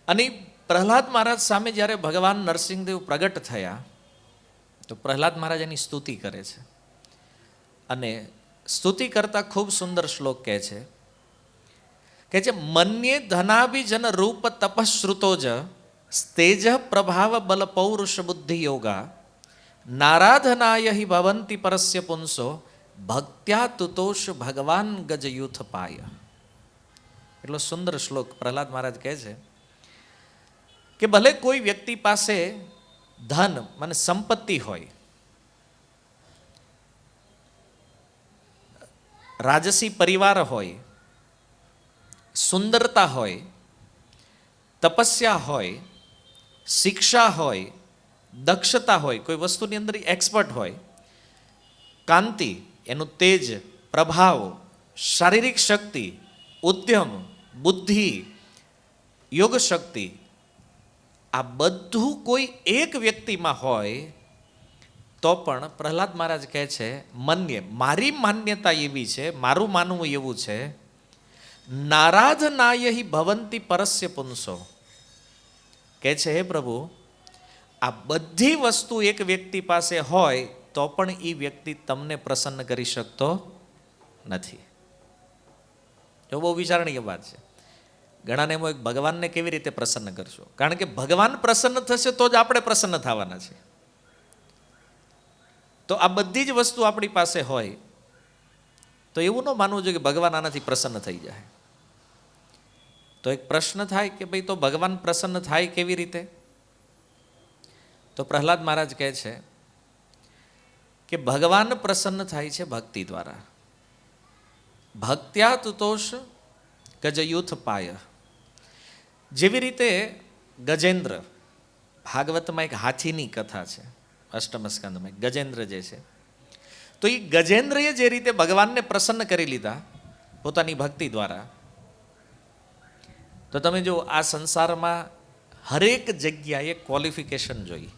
અને પ્રહલાદ મહારાજ સામે જ્યારે ભગવાન નરસિંહદેવ પ્રગટ થયા તો પ્રહલાદ મહારાજ એની સ્તુતિ કરે છે, અને સ્તુતિ કરતા ખૂબ સુંદર શ્લોક કહે છે મન્યે ધનાભિજન રૂપ તપશ્રુતો જ સ્તેજ પ્રભાવ બલ પૌરુષ બુદ્ધિ યોગા નારાધનાય હિ ભવંતિ પરસ્ય પુંસો ભક્ત્યા તુતોષ ભગવાન ગજયુથ પાય. એટલો સુંદર શ્લોક પ્રહલાદ મહારાજ કહે છે કે ભલે કોઈ વ્યક્તિ પાસે ધન મને સંપત્તિ હોય, રાજસી પરિવાર હોય, સુંદરતા હોય, તપસ્યા હોય, શિક્ષા હોય, દક્ષતા હોય, કોઈ વસ્તુની અંદર એક્સપર્ટ હોય, કાંતિ, એનું તેજ, પ્રભાવ, શારીરિક શક્તિ, ઉદ્યમ, બુદ્ધિ, યોગ શક્તિ, આ બધું કોઈ એક વ્યક્તિમાં હોય તો પણ પ્રહલાદ મહારાજ કહે છે મન્ય, મારી માન્યતા એવી છે, મારું માનવું એવું છે, નારાધનાય હિ ભવંતિ પરસ્ય પુંસો. કહે છે હે પ્રભુ, આ બધી વસ્તુ એક વ્યક્તિ પાસે હોય તો પણ એ વ્યક્તિ તમને પ્રસન્ન કરી શકતો નથી. જો બહુ વિચારણીય વાત છે. ઘણાને એમ હોય ભગવાનને કેવી રીતે પ્રસન્ન કરશો? કારણ કે ભગવાન પ્રસન્ન થશે તો જ આપણે પ્રસન્ન થવાના છે. તો આ બધી જ વસ્તુ આપણી પાસે હોય તો એવું ન માનવું જોઈએ કે ભગવાન આનાથી પ્રસન્ન થઈ જાય. તો એક પ્રશ્ન થાય કે ભાઈ તો ભગવાન પ્રસન્ન થાય કેવી રીતે? તો પ્રહલાદ મહારાજ કહે છે કે ભગવાન પ્રસન્ન થાય છે ભક્તિ દ્વારા. ભક્ત્યા તુતોષ ગજયુથ પાય. જેવી રીતે ગજેન્દ્ર, ભાગવતમાં એક હાથીની કથા છે, અષ્ટમ સ્કંદમાં ગજેન્દ્ર જે છે, તો એ ગજેન્દ્રએ જે રીતે ભગવાનને પ્રસન્ન કરી લીધા પોતાની ભક્તિ દ્વારા, તો તમે જો આ સંસારમાં હરેક જગ્યાએ ક્વોલિફિકેશન જોઈએ.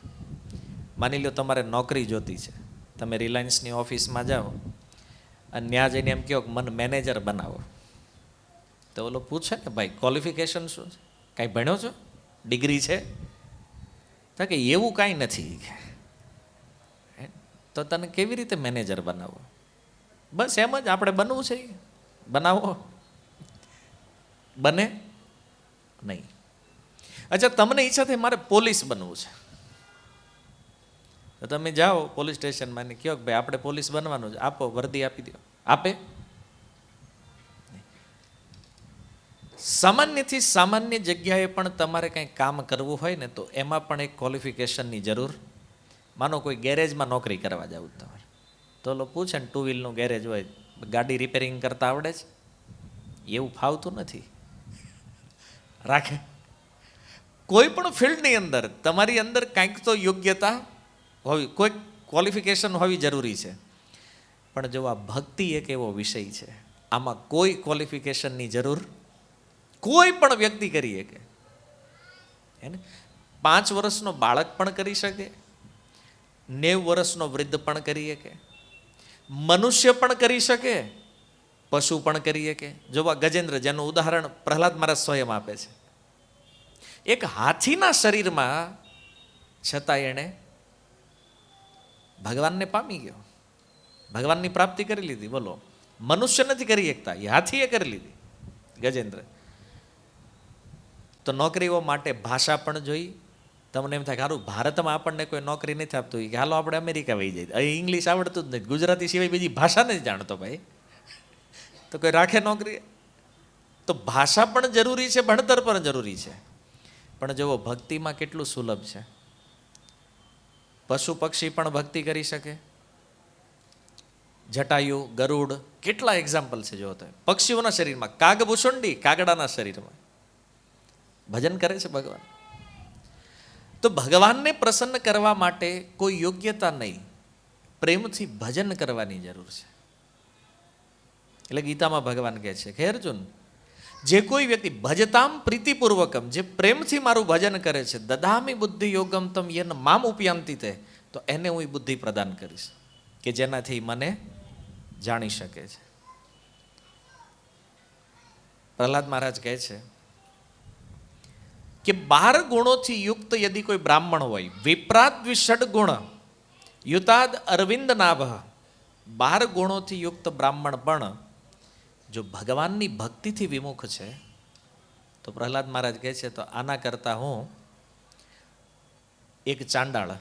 માની લો તમારે નોકરી જોતી છે, તમે રિલાયન્સની ઓફિસમાં જાઓ અને ત્યાં જઈને એમ કહો કે મને મેનેજર બનાવો, તો ઓલો પૂછે ને ભાઈ ક્વોલિફિકેશન શું છે, કાંઈ ભણ્યો છો, ડિગ્રી છે? તો કે એવું કાંઈ નથી. તો તને કેવી રીતે મેનેજર બનાવો? બસ એમ જ આપણે બનવું છે, બનાવો, બને નહીં. અચ્છા, તમને ઈચ્છા થઈ મારે પોલીસ બનવું છે, તો તમે જાઓ પોલીસ સ્ટેશનમાં ને કહો કે ભાઈ આપણે પોલીસ બનવાનું છે, આપો વર્દી આપી દો, આપે? સામાન્યથી સામાન્ય જગ્યાએ પણ તમારે કંઈ કામ કરવું હોય ને તો એમાં પણ એક ક્વોલિફિકેશનની જરૂર. માનો કોઈ ગેરેજમાં નોકરી કરવા જાવ તમારે, તો લોકો પૂછે ને ટુ વ્હીલનું ગેરેજ હોય, ગાડી રિપેરિંગ કરતા આવડે છે? એવું ફાવતું નથી, રાખે. કોઈ પણ ફિલ્ડની અંદર તમારી અંદર કાંઈક તો યોગ્યતા હોવી, કોઈ ક્વોલિફિકેશન હોવી જરૂરી છે. પણ જો આ ભક્તિ એક એવો વિષય છે, આમાં કોઈ ક્વોલિફિકેશનની જરૂર કોઈ પણ વ્યક્તિ કરી શકે. એને 5 વર્ષનો બાળક પણ કરી શકે, 90 વર્ષનો વૃદ્ધ પણ કરી શકે, મનુષ્ય પણ કરી શકે, પશુ પણ કરી શકે. જો આ ગજેન્દ્ર, જેનું ઉદાહરણ પ્રહલાદ મહારાજ સ્વયં આપે છે, એક હાથીના શરીરમાં છતાં એણે ભગવાનને પામી ગયો, ભગવાનની પ્રાપ્તિ કરી લીધી. બોલો, મનુષ્ય નથી કરી શકતા, એ હાથીએ કરી લીધી, ગજેન્દ્ર. તો નોકરીઓ માટે ભાષા પણ જોઈ. તમને એમ થાય કે સારું ભારતમાં આપણને કોઈ નોકરી નથી આપતું, કે હાલો આપણે અમેરિકા વહી જાય, અહીં ઇંગ્લિશ આવડતું જ નથી, ગુજરાતી સિવાય બીજી ભાષા નથી જાણતો ભાઈ, તો કોઈ રાખે નોકરી? તો ભાષા પણ જરૂરી છે, ભણતર પણ જરૂરી છે. પણ જુઓ ભક્તિમાં કેટલું સુલભ છે. પશુ પક્ષી પણ ભક્તિ કરી શકે, જટાયુ, ગરુડ, કેટલા એક્ઝામ્પલ છે. જો પક્ષીઓના શરીરમાં, કાગભૂષુંડી કાગડાના શરીરમાં ભજન કરે છે ભગવાન. તો ભગવાનને પ્રસન્ન કરવા માટે કોઈ યોગ્યતા નહીં, પ્રેમથી ભજન કરવાની જરૂર છે. એટલે ગીતામાં ભગવાન કહે છે કે અર્જુન, જે કોઈ વ્યક્તિ ભજતામ પ્રીતિપૂર્વકમ, જે પ્રેમથી મારું ભજન કરે છે, દદામી બુદ્ધિ યોગમ તમ યન મામ ઉપયાંતિ તે, તો એને હું બુદ્ધિ પ્રદાન કરીશ કે જેનાથી મને જાણી શકે છે. પ્રહલાદ મહારાજ કહે છે કે 12 ગુણોથી યુક્ત યદિ કોઈ બ્રાહ્મણ હોય, વિપ્રાત દ્વિષડ ગુણ યુતાદ અરવિંદ નાભ, 12 ગુણોથી યુક્ત બ્રાહ્મણ પણ જો ભગવાનની ભક્તિથી વિમુખ છે, તો પ્રહલાદ મહારાજ કહે છે તો આના કરતા હું એક ચાંડાળ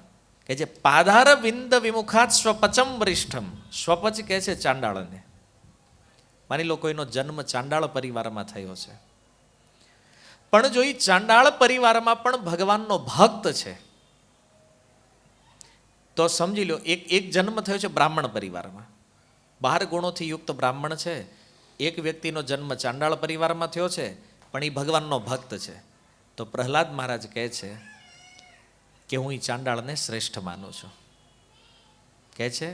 કે જે પાધાર વિંદ વિમુખાત સ્વપચમ વરિષ્ઠમ, સ્વપચ કહે છે ચાંડાળને. માની લો કોઈનો જન્મ ચાંડાળ પરિવારમાં થયો છે, પણ જો એ ચાંડાળ પરિવારમાં પણ ભગવાનનો ભક્ત છે, તો સમજી લો એક જન્મ થયો છે બ્રાહ્મણ પરિવારમાં, 12 ગુણોથી યુક્ત બ્રાહ્મણ છે, એક વ્યક્તિનો જન્મ ચાંડાળ પરિવારમાં થયો છે, પણ એ ભગવાનનો ભક્ત છે. તો પ્રહલાદ મહારાજ કહે છે કે હું એ ચાંડાળને શ્રેષ્ઠ માનું છું. કહે છે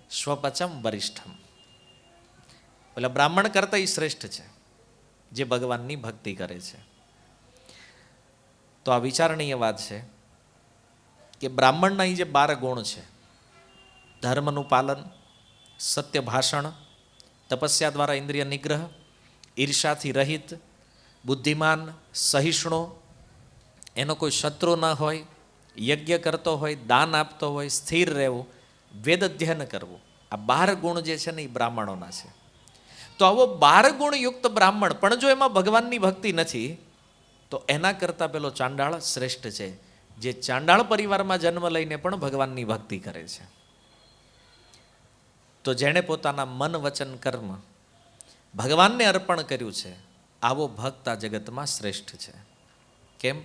સ્વપચમ વરિષ્ઠમ, એટલે બ્રાહ્મણ કરતા એ શ્રેષ્ઠ છે જે ભગવાનની ભક્તિ કરે છે. તો આ વિચારણીય વાત છે કે બ્રાહ્મણના એ જે 12 ગુણ છે, ધર્મનું પાલન, સત્ય ભાષણ, તપસ્યા દ્વારા ઇન્દ્રિય નિગ્રહ, ઈર્ષાથી રહિત, બુદ્ધિમાન, સહિષ્ણુ, એનો કોઈ શત્રુ ન હોય, યજ્ઞ કરતો હોય, દાન આપતો હોય, સ્થિર રહેવું, વેદ અધ્યયન કરવું, આ 12 ગુણ જે છે ને એ બ્રાહ્મણોના છે. તો આવો 12 ગુણ યુક્ત બ્રાહ્મણ પણ જો એમાં ભગવાનની ભક્તિ નથી, તો એના કરતાં પેલો ચાંડાળ શ્રેષ્ઠ છે, જે ચાંડાળ પરિવારમાં જન્મ લઈને પણ ભગવાનની ભક્તિ કરે છે. તો જેણે પોતાના મન વચન કર્મ ભગવાનને અર્પણ કર્યું છે, આવો ભક્ત આ જગતમાં શ્રેષ્ઠ છે. કેમ?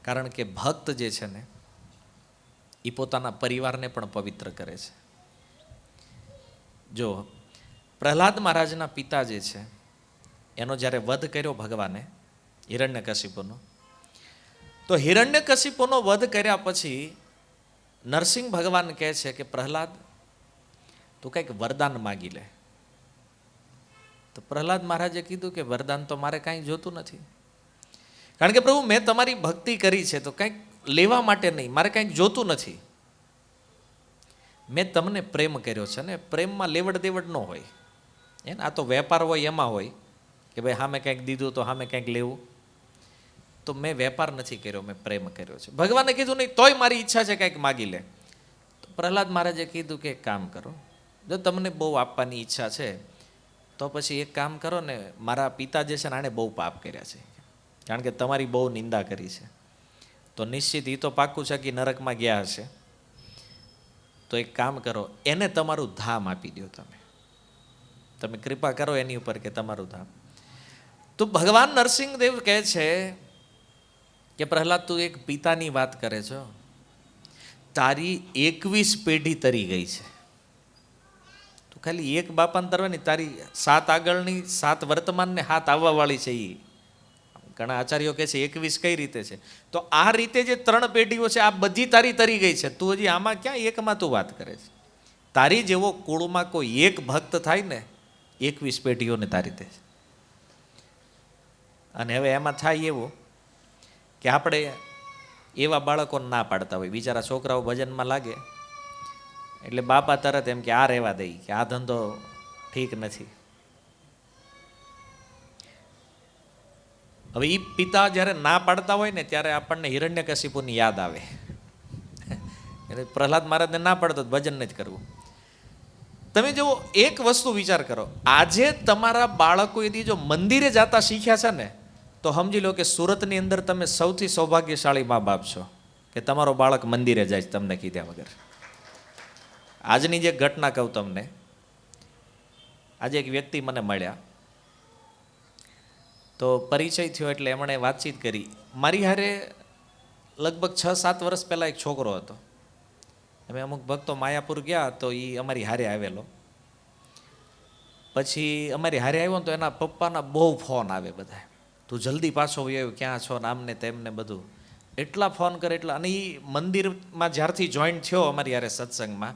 કારણ કે ભક્ત જે છે ને એ પોતાના પરિવારને પણ પવિત્ર કરે છે. જો પ્રહલાદ મહારાજના પિતા જે છે, એનો જ્યારે વધ કર્યો ભગવાને હિરણ્યકશિપુનો, તો હિરણ્યકશિપુનો વધ કર્યા પછી નરસિંહ ભગવાન કહે છે કે પ્રહલાદ તું કંઈક વરદાન માગી લે. તો પ્રહલાદ મહારાજે કીધું કે વરદાન તો મારે કાંઈ જોતું નથી, કારણ કે પ્રભુ મેં તમારી ભક્તિ કરી છે તો કંઈક લેવા માટે નહીં, મારે કંઈક જોતું નથી. મેં તમને પ્રેમ કર્યો છે ને, પ્રેમમાં લેવડ દેવડ ન હોય. આ તો વેપાર હોય એમાં હોય કે ભાઈ સામે કંઈક દીધું તો સામે કંઈક લેવું. તો મેં વેપાર નથી કર્યો, મેં પ્રેમ કર્યો છે. ભગવાને કીધું નહીં તોય મારી ઈચ્છા છે કંઈક માગી લે. તો પ્રહલાદ મહારાજે કીધું કે એક કામ કરો, જો તમને બહુ આપવાની ઈચ્છા છે તો પછી એક કામ કરો ને, મારા પિતા જે છે ને આણે બહુ પાપ કર્યા છે, કારણ કે તમારી બહુ નિંદા કરી છે, તો નિશ્ચિત એ તો પાક્કું છે કે નરકમાં ગયા હશે. તો એક કામ કરો, એને તમારું ધામ આપી દો, તમે કૃપા કરો એની ઉપર કે તમારું ધામ. તો ભગવાન નરસિંહદેવ કહે છે કે પ્રહલાદ તું એક પિતાની વાત કરે છો, તારી 21 પેઢી તરી ગઈ છે. તું ખાલી એક બાપાને તરવાની, તારી 7 આગળની 7 વર્તમાન ને 7 આવવા વાળી છે. એ ઘણા આચાર્યો કહે છે 21 કઈ રીતે છે, તો આ રીતે જે 3 પેઢીઓ છે આ બધી તારી તરી ગઈ છે. તું હજી આમાં ક્યાં એકમાં તું વાત કરે છે? તારી જેવો કુળમાં કોઈ એક ભક્ત થાય ને 21 પેઢીઓને તારી દે. અને હવે એમાં થાય એવું કે આપણે એવા બાળકોને ના પાડતા હોય, બિચારા છોકરાઓ ભજનમાં લાગે એટલે બાપા તરત એમ કે આ રહેવા દઈ, કે આ ધંધો ઠીક નથી. હવે એ પિતા જ્યારે ના પાડતા હોય ને ત્યારે આપણને હિરણ્યકશિપુની યાદ આવે. એટલે પ્રહલાદ મહારાજને ના પાડતો ભજન નથી કરવું. તમે જો એક વસ્તુ વિચાર કરો, આજે તમારા બાળકો यदि જો મંદિરે જતા શીખ્યા છે ને તો સમજી લો કે સુરતની અંદર તમે સૌથી સૌભાગ્યશાળી મા બાપ છો કે તમારો બાળક મંદિરે જાય તમને કીધા વગર. આજની જે ઘટના કહું તમને, આજે એક વ્યક્તિ મને મળ્યા, તો પરિચય થયો એટલે એમણે વાતચીત કરી. મારી હારે લગભગ 6-7 વર્ષ પહેલાં એક છોકરો હતો. અમે અમુક ભક્તો માયાપુર ગયા તો એ અમારી હારે આવેલો. પછી અમારી હારે આવ્યો ને તો એના પપ્પાના બહુ ફોન આવે બધા, તું જલ્દી પાછો આવ્યો, ક્યાં છો ને આમને તેમને બધું એટલા ફોન કરે એટલા. અને એ મંદિરમાં જ્યારથી જોઈન થયો અમારી હારે સત્સંગમાં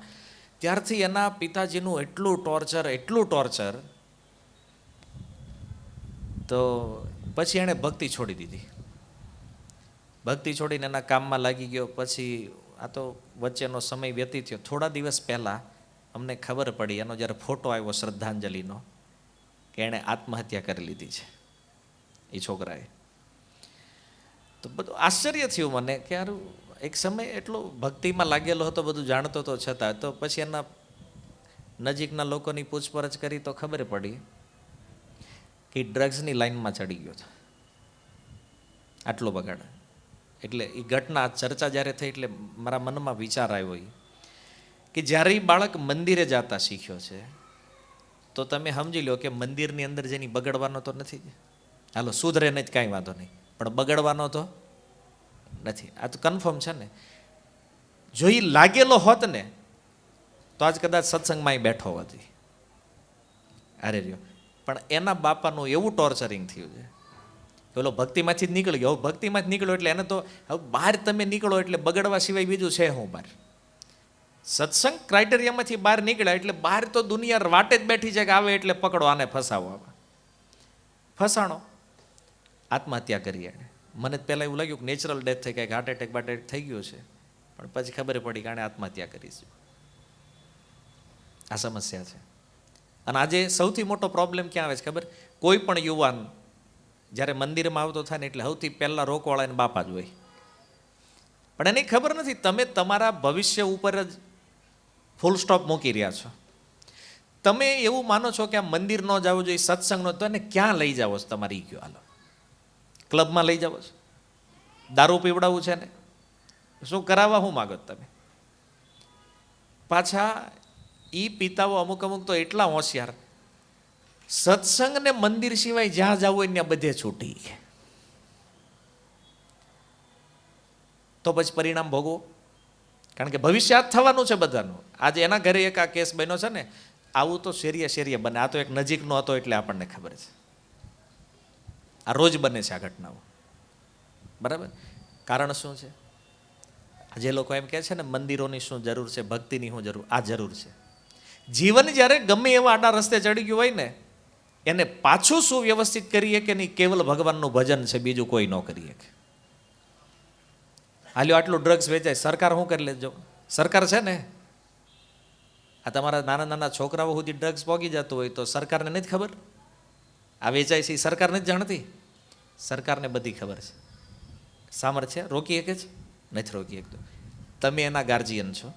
ત્યારથી એના પિતાજીનું એટલું ટોર્ચર, તો પછી એણે ભક્તિ છોડી દીધી. ભક્તિ છોડીને એના કામમાં લાગી ગયો. પછી આ તો વચ્ચેનો સમય વ્યતીત થયો. થોડા દિવસ પહેલાં અમને ખબર પડી, એનો જ્યારે ફોટો આવ્યો શ્રદ્ધાંજલિનો, કે એણે આત્મહત્યા કરી લીધી છે એ છોકરાએ. તો બધું આશ્ચર્ય થયું મને કે યાર એક સમય એટલો ભક્તિમાં લાગેલો હતો, બધું જાણતો તો છતાં. તો પછી એના નજીકના લોકોની પૂછપરછ કરી તો ખબર પડી કે ડ્રગ્સની લાઈનમાં ચડી ગયો હતો. આટલો બગાડ. એટલે એ ઘટના ચર્ચા જ્યારે થઈ એટલે મારા મનમાં વિચાર આવ્યો કે જ્યારે એ બાળક મંદિરે જતા શીખ્યો છે તો તમે સમજી લો કે મંદિરની અંદર જેની બગડવાનો તો નથી, હાલો સુધરે નહીં કાંઈ વાંધો નહીં, પણ બગડવાનો તો નથી. આ તો કન્ફર્મ છે ને. જો એ લાગેલો હોત ને તો આજ કદાચ સત્સંગમાં બેઠો હોત. અરે રહ્યો, પણ એના બાપાનું એવું ટોર્ચરિંગ થયું છે. પેલો ભક્તિમાંથી જ નીકળી ગયો. ભક્તિમાં જ નીકળ્યો એટલે એને તો હવે બહાર તમે નીકળો એટલે બગડવા સિવાય બીજું છે હું બહાર. સત્સંગ ક્રાઇટેરિયામાંથી બહાર નીકળ્યા એટલે બહાર તો દુનિયા વાટે જ બેઠી છે કે આવે એટલે પકડો આને, ફસાવો. ફસાણો, આત્મહત્યા કરી એણે. મને પહેલાં એવું લાગ્યું કે નેચરલ ડેથ થઈ ગઈ, હાર્ટ એટેક થઈ ગયો છે, પણ પછી ખબર પડી કે આણે આત્મહત્યા કરી છે. આ સમસ્યા છે. અને આજે સૌથી મોટો પ્રોબ્લેમ ક્યાં આવે છે ખબર? કોઈ પણ યુવાન જ્યારે મંદિરમાં આવતો થાય ને એટલે સૌથી પહેલાં રોકવાળા એને બાપા જ હોય. પણ એની ખબર નથી તમે તમારા ભવિષ્ય ઉપર જ ફૂલ સ્ટોપ મૂકી રહ્યા છો. તમે એવું માનો છો કે આ મંદિર ન જવું જોઈએ, સત્સંગ નો, તો એને ક્યાં લઈ જાવો છો? તમારી ગયો હાલો ક્લબમાં લઈ જાવો છો, દારૂ પીવડાવવું છે ને, શું કરાવવા શું માગો તમે? પાછા એ પિતાઓ અમુક તો એટલા હોશિયાર, સત્સંગ ને મંદિર સિવાય જ્યાં જવું હોય ત્યાં બધે છૂટી. તો પછી પરિણામ ભોગવો, કારણ કે ભવિષ્ય આ થવાનું છે બધાનું. આજે એના ઘરે એક આ કેસ બન્યો છે ને, આવું તો શેરીએ બને. આ તો એક નજીકનો હતો એટલે આપણને ખબર છે. આ રોજ બને છે આ ઘટનાઓ, બરાબર. કારણ શું છે? જે લોકો એમ કહે છે ને મંદિરોની શું જરૂર છે, ભક્તિની શું જરૂર, આ જરૂર છે. જીવન જ્યારે ગમે એવા આડા રસ્તે ચડી ગયું હોય ને, એને પાછું સુવ્યવસ્થિત કરીએ કે નહીં, કેવલ ભગવાનનું ભજન છે, બીજું કોઈ ન કરીએ. હાલ્યો આટલું ડ્રગ્સ વેચાય, સરકાર શું કરી લેજો? સરકાર છે ને, આ તમારા નાના નાના છોકરાઓ સુધી ડ્રગ્સ પોગી જતું હોય તો સરકારને નથી ખબર? આ વેચાય છે સરકાર નથી જાણતી? સરકારને બધી ખબર છે. સામર્થ્ય રોકી શકે છે? નથી રોકી શકતો. તમે એના ગાર્જિયન છો,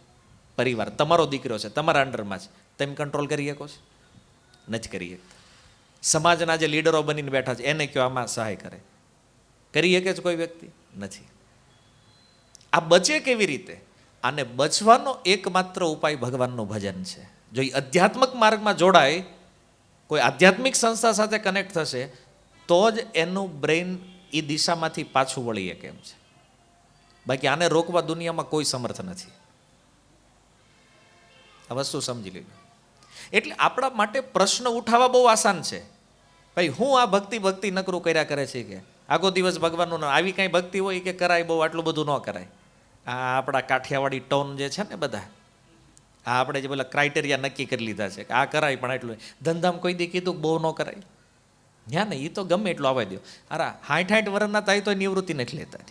પરિવાર તમારો દીકરો છે, તમારા અંડરમાં છે, તમે કંટ્રોલ કરી શકો છો? નથી કરી શકતા. સમાજના જે લીડરો બનીને બેઠા છે એને કયો આમાં સહાય કરે, કરી શકે છે કોઈ વ્યક્તિ? નથી. આ બચે કેવી રીતે? આને બચવાનો એકમાત્ર ઉપાય ભગવાનનું ભજન છે. જો એ આધ્યાત્મિક માર્ગમાં જોડાય, કોઈ આધ્યાત્મિક સંસ્થા સાથે કનેક્ટ થશે તો જ એનું બ્રેઇન એ દિશામાંથી પાછું વળીએ કેમ છે. બાકી આને રોકવા દુનિયામાં કોઈ સમર્થ નથી. આ વસ્તુ સમજી લેજો. એટલે આપણા માટે પ્રશ્ન ઉઠાવવા બહુ આસાન છે. ભાઈ હું આ ભક્તિ નકરું કર્યા કરે છે કે આખો દિવસ ભગવાનનું આવી કાંઈ ભક્તિ હોય કે કરાય બહુ, આટલું બધું ન કરાય. આ આપણા કાઠિયાવાડી ટોન જે છે ને બધા, આ આપણે જે પેલા ક્રાઇટેરિયા નક્કી કરી લીધા છે કે આ કરાય પણ એટલું. ધંધામાં કોઈ દી કીધું બહુ ન કરાય? ત્યાં ને એ તો ગમે એટલું આવવા દો. અરે 60 વર્ષના થાય તો નિવૃત્તિ નથી લેતા.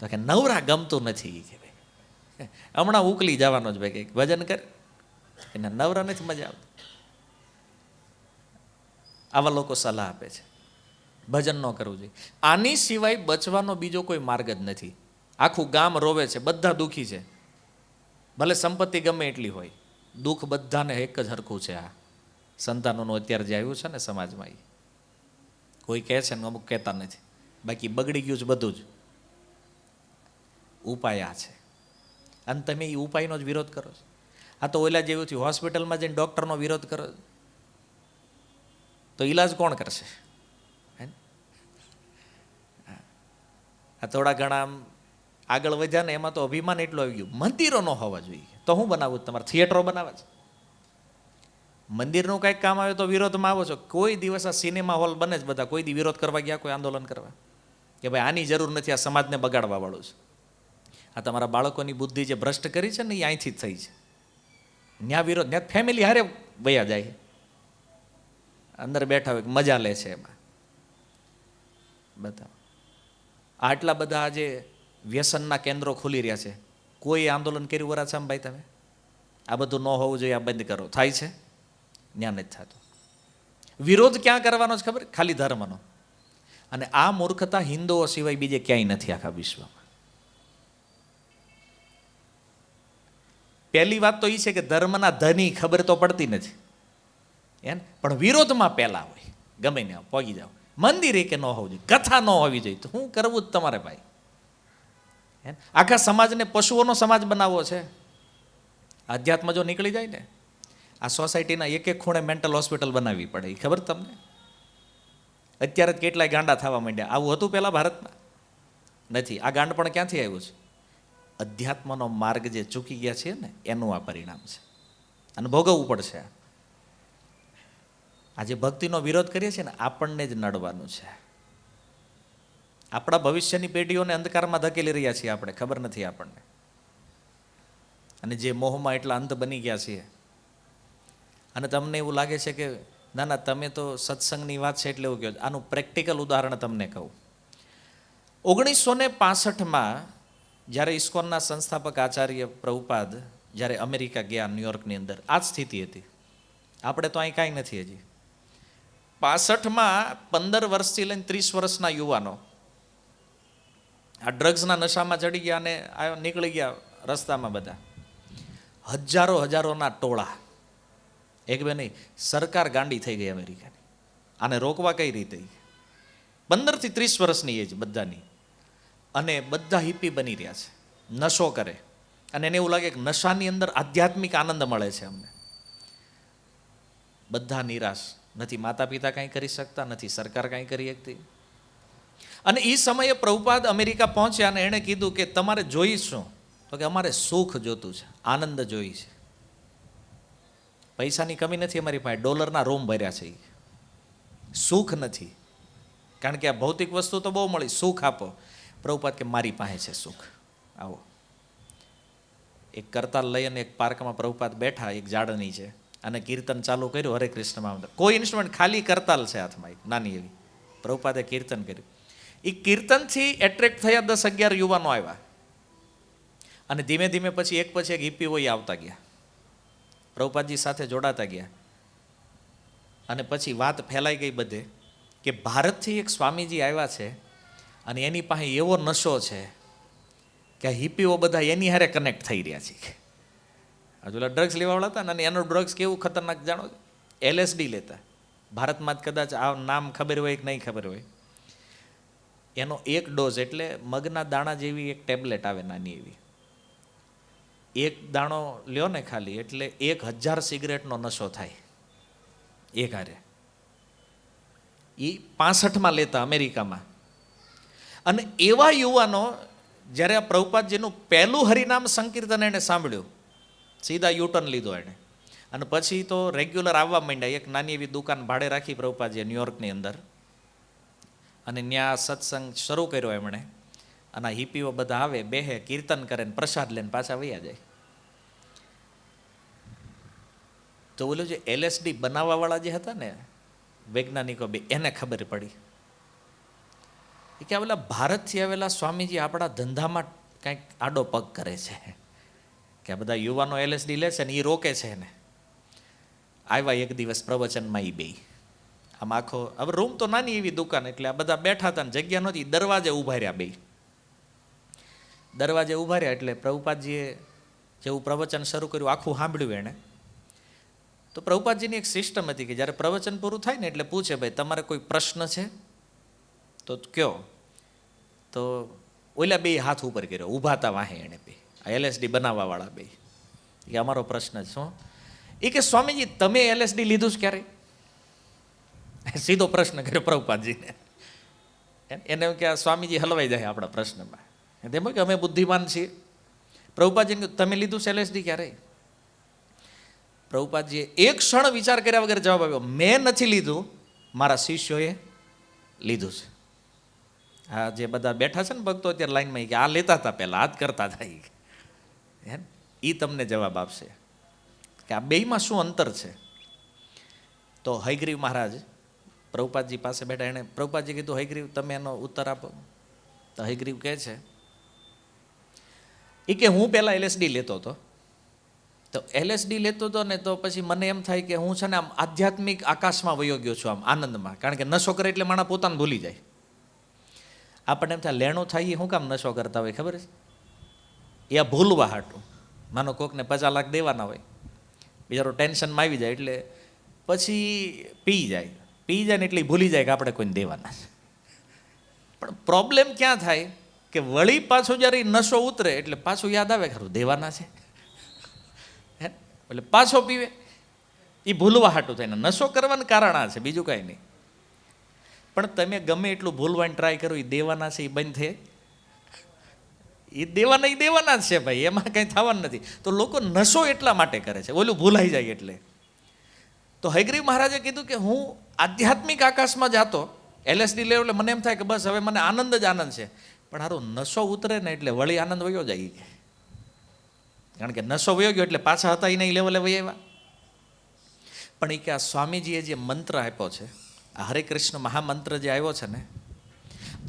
તો કે નવરા ગમતું નથી કે ભાઈ હમણાં ઉકલી જવાનો જ ભાઈ, ભજન કર એને નવરા નથી મજા આવતી. આવા લોકો સલાહ આપે છે ભજન ન કરવું જોઈએ. આની સિવાય બચવાનો બીજો કોઈ માર્ગ જ નથી. આખું ગામ રોવે છે, બધા દુઃખી છે, ભલે સંપત્તિ ગમે એટલી હોય, દુઃખ બધાને એક જ હરખું છે. આ સંતાનોનું અત્યારે જે આવ્યું છે ને સમાજમાં, એ કોઈ કહે છે ને અમુક કહેતા નથી, બાકી બગડી ગયું છે બધું જ. ઉપાય આ છે અને તમે એ ઉપાયનો જ વિરોધ કરો છો. આ તો ઓલા જેવું થયું, હોસ્પિટલમાં જઈને ડૉક્ટરનો વિરોધ કરો તો ઈલાજ કોણ કરશે? આ થોડા ઘણા આમ આગળ વધ્યા ને એમાં તો અભિમાન એટલું આવી ગયું, મંદિરો ન હોવા જોઈએ. તો હું બનાવું? તમારે થિયેટરો બનાવવા છે? મંદિરનું કંઈક કામ આવે તો વિરોધમાં આવો છો. કોઈ દિવસ આ સિનેમા હોલ બને જ બધા કોઈ દી વિરોધ કરવા ગયા, કોઈ આંદોલન કરવા કે ભાઈ આની જરૂર નથી, આ સમાજને બગાડવા વાળું છે. આ તમારા બાળકોની બુદ્ધિ જે ભ્રષ્ટ કરી છે ને એ અહીંથી જ થઈ છે. ન્યા વિરોધ, ત્યાં ફેમિલી હારે વયા જાય, અંદર બેઠા હોય મજા લે છે એમાં. બતાવો આટલા બધા આજે વ્યસનના કેન્દ્રો ખુલી રહ્યા છે, કોઈ આંદોલન કર્યું વરાછામ ભાઈ તમે આ બધું ન હોવું જોઈએ, આ બંધ કરો? થાય છે? ન્યા નથી થતું. વિરોધ ક્યાં કરવાનો છે ખબર? ખાલી ધર્મનો. અને આ મૂર્ખતા હિન્દુઓ સિવાય બીજે ક્યાંય નથી આખા વિશ્વમાં. પહેલી વાત તો એ છે કે ધર્મના ધની ખબર તો પડતી નથી એમ, પણ વિરોધમાં પહેલા હોય. ગમે ને પોગી જાઓ, મંદિરે કે ન હોવું જોઈએ, કથા ન હોવી જોઈએ, તો શું કરવું જ તમારે ભાઈ? આખા સમાજને પશુઓનો સમાજ બનાવવો છે. આધ્યાત્મ જો નીકળી જાય ને, આ સોસાયટીના એક એક ખૂણે મેન્ટલ હોસ્પિટલ બનાવવી પડે. એ ખબર તમને? અત્યારે જ કેટલાય ગાંડા થવા માંડ્યા. આવું હતું પહેલાં ભારતમાં? નથી. આ ગાંડ પણ ક્યાંથી આવ્યું છે? અધ્યાત્મનો માર્ગ જે ચૂકી ગયા છે ને એનું આ પરિણામ છે, અને ભોગવવું પડશે. આજે ભક્તિનો વિરોધ કરીએ છીએ ને આપણને જ નડવાનું છે. આપણા ભવિષ્યની પેઢીઓને અંધકારમાં ધકેલી રહ્યા છીએ આપણે, ખબર નથી આપણને. અને જે મોહમાં એટલા અંધ બની ગયા છીએ. અને તમને એવું લાગે છે કે ના ના તમે તો સત્સંગની વાત છે એટલે એવું કહો. આનું પ્રેક્ટિકલ ઉદાહરણ તમને કહું. 1965માં જ્યારે ઇસ્કોનના સંસ્થાપક આચાર્ય પ્રભુપાદ જ્યારે અમેરિકા ગયા, ન્યુયોર્કની અંદર, આ જ સ્થિતિ હતી. આપણે તો અહીં કાંઈ નથી હજી. 65માં 15 વર્ષથી લઈને 30 વર્ષના યુવાનો આ ડ્રગ્સના નશામાં ચડી ગયા અને નીકળી ગયા રસ્તામાં બધા. હજારોના ટોળા. એક બે નહીં, સરકાર ગાંડી થઈ ગઈ અમેરિકાની. આને રોકવા કઈ રીતે? 15 થી 30 વર્ષની એજ બધાની, અને બધા હિપ્પી બની રહ્યા છે, નશો કરે. અને એને એવું લાગે કે નશાની અંદર આધ્યાત્મિક આનંદ મળે છે અમને. બધા નિરાશ. નથી માતા પિતા કાંઈ કરી શકતા, નથી સરકાર કાંઈ કરી શકતી. અને એ સમયે પ્રભુપાદ અમેરિકા પહોંચ્યા અને એણે કીધું કે તમારે જોઈ શું? તો કે અમારે સુખ જોતું છે, આનંદ જોઈ છે. પૈસાની કમી નથી અમારી પાસે, ડોલરના રૂમ ભર્યા છે. સુખ નથી, કારણ કે આ ભૌતિક વસ્તુ તો બહુ મળી, સુખ આપો. પ્રભુપાદ કે મારી પાસે છે સુખ, આવો. એક કરતાલ લઈ અને એક પાર્કમાં પ્રભુપાદ બેઠા એક ઝાડ નીચે અને કીર્તન ચાલુ કર્યું, હરે કૃષ્ણ મહામંત્ર. કોઈ ઇન્સ્ટ્રુમેન્ટ, ખાલી કરતાલ છે હાથમાં એક નાની એવી. પ્રભુપાદે કીર્તન કર્યું. એ કીર્તનથી એટ્રેક્ટ થયા 10-11 યુવાનો આવ્યા અને ધીમે ધીમે પછી એક હિપ્પીઓ આવતા ગયા, પ્રભુપાદજી સાથે જોડાતા ગયા. અને પછી વાત ફેલાઈ ગઈ બધે કે ભારતથી એક સ્વામીજી આવ્યા છે અને એની પાસે એવો નશો છે કે આ હિપ્પીઓ બધા એની હારે કનેક્ટ થઈ રહ્યા છે. હજુ ડ્રગ્સ લેવાવાળા હતા ને, અને એનું ડ્રગ્સ કેવું ખતરનાક જાણો, LSD લેતા. ભારતમાં જ કદાચ આ નામ ખબર હોય કે નહીં ખબર હોય. એનો એક ડોઝ એટલે મગના દાણા જેવી એક ટેબ્લેટ આવે નાની એવી, એક દાણો લ્યો ને ખાલી એટલે 1000 સિગરેટનો નશો થાય એક હારે. એ 65માં લેતા અમેરિકામાં. અને એવા યુવાનો જ્યારે આ પ્રભુપાદજીનું પહેલું હરિનામ સંકીર્તન એણે સાંભળ્યું, સીધા યુટર્ન લીધો એણે અને પછી તો રેગ્યુલર આવવા માંડ્યા. એક નાની એવી દુકાન ભાડે રાખી પ્રભુપાદજીએ ન્યુયોર્કની અંદર અને ત્યાં સત્સંગ શરૂ કર્યો એમણે. અને આ હિપ્પીઓ બધા આવે, બેહે, કીર્તન કરે ને પ્રસાદ લઈને પાછા વયા જાય. તો ઓલો જે LSD બનાવવાવાળા જે હતા ને વૈજ્ઞાનિકો બે, એને ખબર પડી કે આ પેલા ભારતથી આવેલા સ્વામીજી આપણા ધંધામાં કંઈક આડો પગ કરે છે, કે આ બધા યુવાનો LSD લે છે ને એ રોકે છે ને. આવ્યા એક દિવસ પ્રવચનમાં એ બે, આમ આખો, હવે રૂમ તો નાની એવી દુકાન એટલે આ બધા બેઠા હતા ને જગ્યા નહોતી, દરવાજે ઊભા રહ્યા બે. દરવાજે ઊભા રહ્યા એટલે પ્રભુપાદજીએ જેવું પ્રવચન શરૂ કર્યું આખું સાંભળ્યું એણે. તો પ્રભુપાદજીની એક સિસ્ટમ હતી કે જ્યારે પ્રવચન પૂરું થાય ને એટલે પૂછે, ભાઈ તમારે કોઈ પ્રશ્ન છે તો કયો. તો ઓલા બે હાથ ઉપર કર્યો, ઊભા હતા વાહે એણે બે, આ LSD બનાવવાવાળા બે, કે અમારો પ્રશ્ન છે શું? એ કે સ્વામીજી તમે LSD લીધું છે ક્યારે? સીધો પ્રશ્ન કર્યો પ્રભુપાદજીને. એને એમ કે આ સ્વામીજી હલવાઈ જાય આપણા પ્રશ્નમાં. તેમ કે અમે બુદ્ધિમાન છીએ. પ્રભુપાદજીને તમે લીધું છે LSD ક્યારે? પ્રભુપાદજીએ એક ક્ષણ વિચાર કર્યા વગર જવાબ આપ્યો, મેં નથી લીધું, મારા શિષ્યોએ લીધું છે. હા, જે બધા બેઠા છે ને ભક્તો અત્યારે લાઈનમાં, કે આ લેતા હતા પહેલાં, હાથ કરતા હતા એ તમને જવાબ આપશે કે આ બેયમાં શું અંતર છે. તો હયગ્રીવ મહારાજ પ્રભુપાદજી પાસે બેઠા, એણે પ્રભુપાદજી કીધું, હયગ્રીવ તમે એનો ઉત્તર આપો. તો હયગ્રીવ કહે છે એ કે હું પહેલાં LSD લેતો હતો. તો LSD લેતો હતો ને તો પછી મને એમ થાય કે હું છે ને આમ આધ્યાત્મિક આકાશમાં વયો ગયો છું, આમ આનંદમાં. કારણ કે નશો કરે એટલે માણસ પોતાને ભૂલી જાય. આપણને એમ થાય લેણું થાય એ શું કામ નશો કરતા હોય ખબર છે? એ આ ભૂલવા હાટું. માનો કોકને 50 લાખ દેવાના હોય, બિચારો ટેન્શનમાં આવી જાય એટલે પછી પી જાય ને એટલે ભૂલી જાય કે આપણે કોઈને દેવાના છે. પણ પ્રોબ્લેમ ક્યાં થાય કે વળી પાછો જ્યારે નશો ઉતરે એટલે પાછું યાદ આવે ખરું દેવાના છે, એટલે પાછો પીવે. એ ભૂલવા હાટું થાય ને નશો કરવાનું કારણ આ છે, બીજું કાંઈ નહીં. પણ તમે ગમે એટલું ભૂલવાની ટ્રાય કરો, એ દેવાના છે એ બંધ થાય? એ દેવાના જ છે ભાઈ, એમાં કંઈ થવાનું નથી. તો લોકો નશો એટલા માટે કરે છે, ઓલું ભૂલાઈ જાય એટલે. તો હયગ્રીવ મહારાજે કીધું કે હું આધ્યાત્મિક આકાશમાં જાતો, LSD લેવો એટલે મને એમ થાય કે બસ હવે મને આનંદ જ આનંદ છે. પણ સારું નશો ઉતરે ને એટલે વળી આનંદ વયો જાય. કારણ કે નશો વયો ગયો એટલે પાછા હતા એ નહીં લેવલે વહી આવ્યા. પણ એ કે આ સ્વામીજીએ જે મંત્ર આપ્યો છે, આ હરે કૃષ્ણ મહામંત્ર જે આવ્યો છે ને,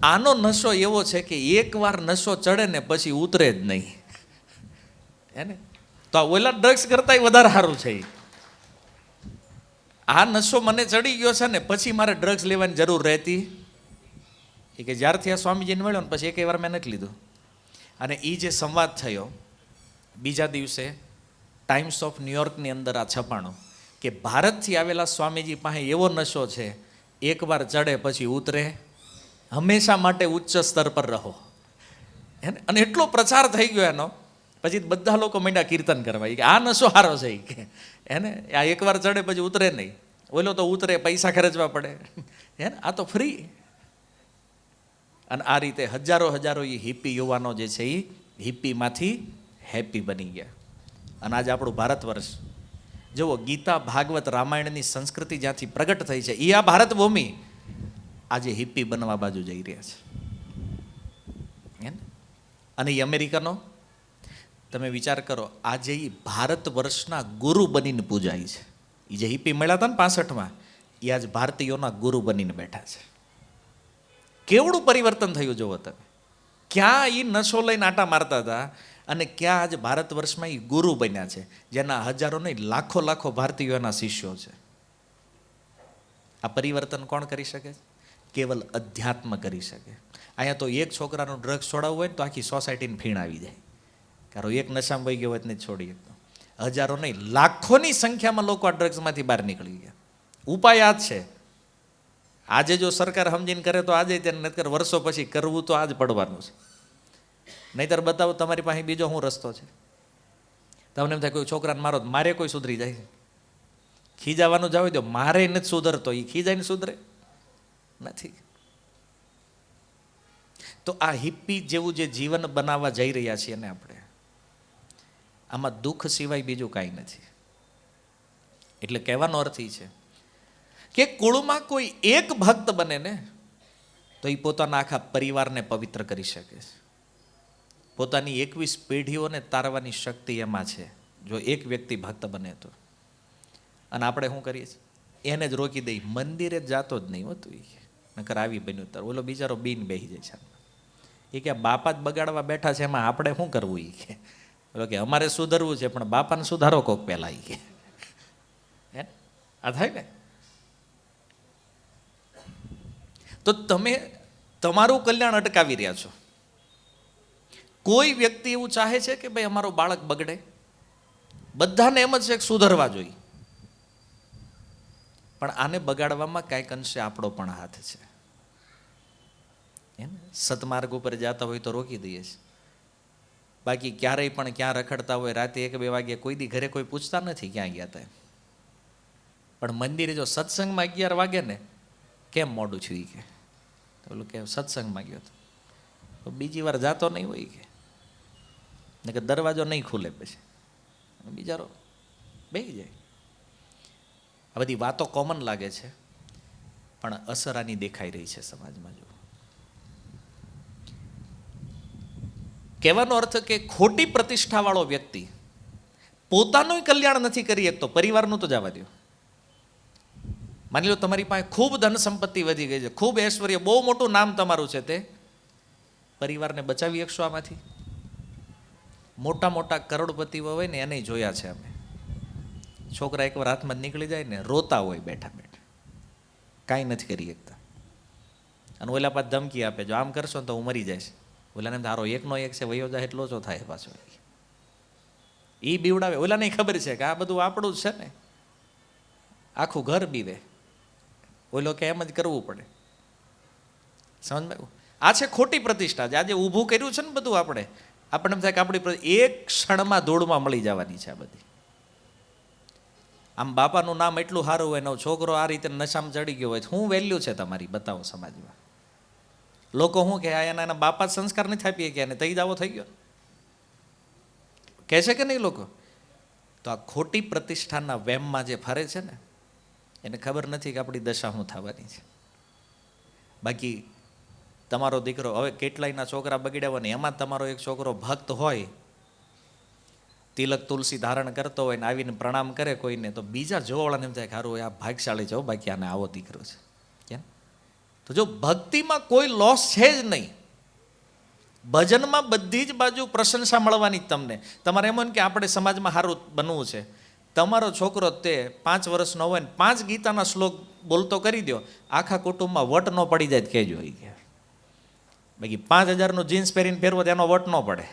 આનો નશો એવો છે કે એકવાર નશો ચડે ને પછી ઉતરે જ નહીં. હે ને? તો આ ઓલા ડ્રગ્સ કરતાંય વધારે સારું છે. આ નશો મને ચડી ગયો છે ને પછી મારે ડ્રગ્સ લેવાની જરૂર રહેતી. એ કે જ્યારથી આ સ્વામીજીને મળ્યો ને પછી એકેય વાર મેં નથી લીધું. અને એ જે સંવાદ થયો બીજા દિવસે ટાઈમ્સ ઓફ ન્યુયોર્કની અંદર આ છપાણું કે ભારતથી આવેલા સ્વામીજી પાસે એવો નશો છે, એકવાર ચડે પછી ઉતરે, હંમેશા માટે ઉચ્ચ સ્તર પર રહો. અને એટલો પ્રચાર થઈ ગયો એનો, પછી બધા લોકો માંડ્યા કીર્તન કરવા કે આ નશો સારો છે કે એને આ એકવાર ચડે પછી ઉતરે નહીં. ઓલો તો ઉતરે, પૈસા ખર્ચવા પડે, હે આ તો ફ્રી. અને આ રીતે હજારો એ હિપ્પી યુવાનો જે છે એ હિપ્પીમાંથી હેપી બની ગયા. અને આજે આપણું ભારત વર્ષ જુઓ, ગીતા ભાગવત રામાયણની સંસ્કૃતિ જ્યાંથી પ્રગટ થઈ છે એ આ ભારત ભૂમિ આજે હિપ્પી બનવા બાજુ જઈ રહ્યા છે. હે ને? અને એ અમેરિકનો, તમે વિચાર કરો, આજે એ ભારત વર્ષના ગુરુ બનીને પૂજાય છે. એ જે હિપ્પી મળ્યા હતા ને 65માં, એ આજ ભારતીયોના ગુરુ બનીને બેઠા છે. કેવડું પરિવર્તન થયું જોવો તમે. ક્યાં એ નશો લઈને આટા મારતા હતા અને ક્યાં આજે ભારત વર્ષમાં એ ગુરુ બન્યા છે, જેના હજારો નહીં લાખો લાખો ભારતીયોના શિષ્યો છે. આ પરિવર્તન કોણ કરી શકે? કેવલ અધ્યાત્મ કરી શકે. અહીંયા તો એક છોકરાનું ડ્રગ્સ છોડાવવું હોય ને તો આખી સોસાયટીને ફીણ આવી જાય, કારણ એક નશામાં વહી ગયો હોય ને છોડી શકતો. હજારો નહીં લાખોની સંખ્યામાં લોકો આ ડ્રગ્સમાંથી બહાર નીકળી ગયા. ઉપાય આ જ છે. આજે જો સરકાર સમજીને કરે તો આજે તેને નકર વર્ષો પછી કરવું તો આજ પડવાનું છે. નહીતર બતાવો તમારી પાસે બીજો શું રસ્તો છે? તમને એમ થાય કોઈ છોકરાને મારો, મારે કોઈ સુધરી જાય? ખીજાવાનું જાવ દો, મારે નથી સુધરતો, એ ખીજાઈને સુધરે નથી. તો આ હિપ્પી જેવું જે જીવન બનાવવા જઈ રહ્યા છીએ ને આપણે, આમાં દુઃખ સિવાય બીજું કાંઈ નથી. એટલે કહેવાનો અર્થ એ છે કે કુળમાં કોઈ એક ભક્ત બને ને તો એ પોતાના આખા પરિવારને પવિત્ર કરી શકે છે. પોતાની 21 પેઢીઓને તારવાની શક્તિ એમાં છે, જો એક વ્યક્તિ ભક્ત બને તો. અને આપણે શું કરીએ છીએ? એને જ રોકી દઈ, મંદિરે જ જાતો જ નહીં હોતું. એ નકર આવી બન્યું તાર ઓલો બિચારો બીન બેસી જાય છે. એ કે બાપા જ બગાડવા બેઠા છે, એમાં આપણે શું કરવું? એ કે ઓલો કે અમારે સુધરવું છે, પણ બાપાને સુધારો કોક પહેલા. એ કે હે આ થાય ને? તો તમે તમારું કલ્યાણ અટકાવી રહ્યા છો. કોઈ વ્યક્તિ એવું ચાહે છે કે ભાઈ અમારો બાળક બગડે? બધાને એમ જ છે કે સુધરવા જોઈએ. પણ આને બગાડવામાં કાંઈક અંશે આપણો પણ હાથ છે. સતમાર્ગ ઉપર જતા હોય તો રોકી દઈએ છીએ, બાકી ક્યારેય પણ ક્યાં રખડતા હોય રાતે 1-2 વાગે કોઈ દી ઘરે કોઈ પૂછતા નથી ક્યાં ગયા હતા. પણ મંદિરે જો સત્સંગમાં 11 વાગે ને, કેમ મોડું છું? કે ઓલું કે સત્સંગમાં ગયો હતો, તો બીજી વાર જાતો નહીં હોય કે દરવાજો નહીં ખુલે, પછી બિચારો બેસી જાય. આ બધી વાતો કોમન લાગે છે, પણ અસર આની દેખાઈ રહી છે સમાજમાં. જો કહેવાનો અર્થ કે ખોટી પ્રતિષ્ઠાવાળો વ્યક્તિ પોતાનું કલ્યાણ નથી કરી શકતો, પરિવારનું તો જવા દો. માની લો તમારી પાસે ખૂબ ધન સંપત્તિ વધી ગઈ છે, ખૂબ ઐશ્વર્ય, બહુ મોટું નામ તમારું છે, તે પરિવારને બચાવી શકશો આમાંથી? મોટા મોટા કરોડપતિઓ હોય ને એને જોયા છે અમે. છોકરા એકવાર હાથમાં નીકળી જાય ને રોતા હોય બેઠા બેઠા, કાંઈ નથી કરી શકતા. અને ઓલા પાછ ધમકી આપે, જો આમ કરશો ને તો હું મરી જઈશ. ઓલાને ધારો એકનો એક છે, વયો જાય એટલો ઓછો થાય પાછો. એ બીવડાવે. ઓલાને ખબર છે કે આ બધું આપણું જ છે ને, આખું ઘર બીવે. ઓલો કે એમ જ કરવું પડે. સમજમાં? આ છે ખોટી પ્રતિષ્ઠા. આજે ઊભું કર્યું છે ને બધું, આપણે એમ થાય કે આપણી એક ક્ષણમાં ધૂળમાં મળી જવાની છે આ બધી. આમ બાપાનું નામ એટલું સારું હોય ને છોકરો આ રીતે નશામાં ચડી ગયો હોય, શું વેલ્યુ છે તમારી? બતાવો સમાજમાં. લોકો શું કે એના બાપા જ સંસ્કાર નથી આપીએ કે એને તઈ જાવો થઈ ગયો કહે છે કે નહીં લોકો? તો આ ખોટી પ્રતિષ્ઠાના વેમમાં જે ફરે છે ને, એને ખબર નથી કે આપણી દશા શું થવાની છે. બાકી તમારો દીકરો, હવે કેટલાયના છોકરા બગડ્યા હોય ને એમાં તમારો એક છોકરો ભક્ત હોય, તિલક તુલસી ધારણ કરતો હોય ને આવીને પ્રણામ કરે કોઈને, તો બીજા જોવાળાને એમ થાય કે સારું આ ભાગશાળી છે, બાકી આને આવો દીકરો છે. કેમ? તો જો ભક્તિમાં કોઈ લોસ છે જ નહીં, ભજનમાં બધી જ બાજુ પ્રશંસા મળવાની તમને. તમારે એમ હોય કે આપણે સમાજમાં સારું બનવું છે, તમારો છોકરો તે 5 વર્ષનો હોય ને 5 ગીતાના શ્લોક બોલતો કરી દો, આખા કુટુંબમાં વટ ન પડી જાય કહેજો. એ કે બાકી 5000નું જીન્સ પહેરીને ફેરવો તો એનો વટ ન પડે.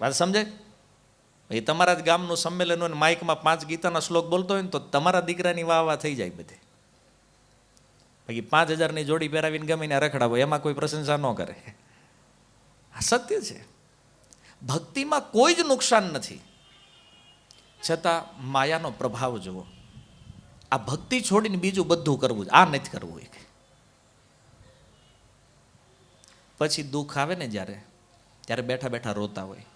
વાત સમજાય? એ તમારા જ ગામનું સંમેલન હોય ને માઇકમાં 5 ગીતાના શ્લોક બોલતો હોય ને તો તમારા દીકરાની વાહ થઈ જાય બધે. બાકી 5000ની જોડી પહેરાવીને ગમીને રખડાવો, એમાં કોઈ પ્રશંસા ન કરે. આ સત્ય છે. ભક્તિમાં કોઈ જ નુકસાન નથી, છતાં માયાનો પ્રભાવ જુઓ. આ ભક્તિ છોડીને બીજું બધું કરવું, આ નથી કરવું. પછી દુઃખ આવે ને ત્યારે બેઠા બેઠા રોતા હોય,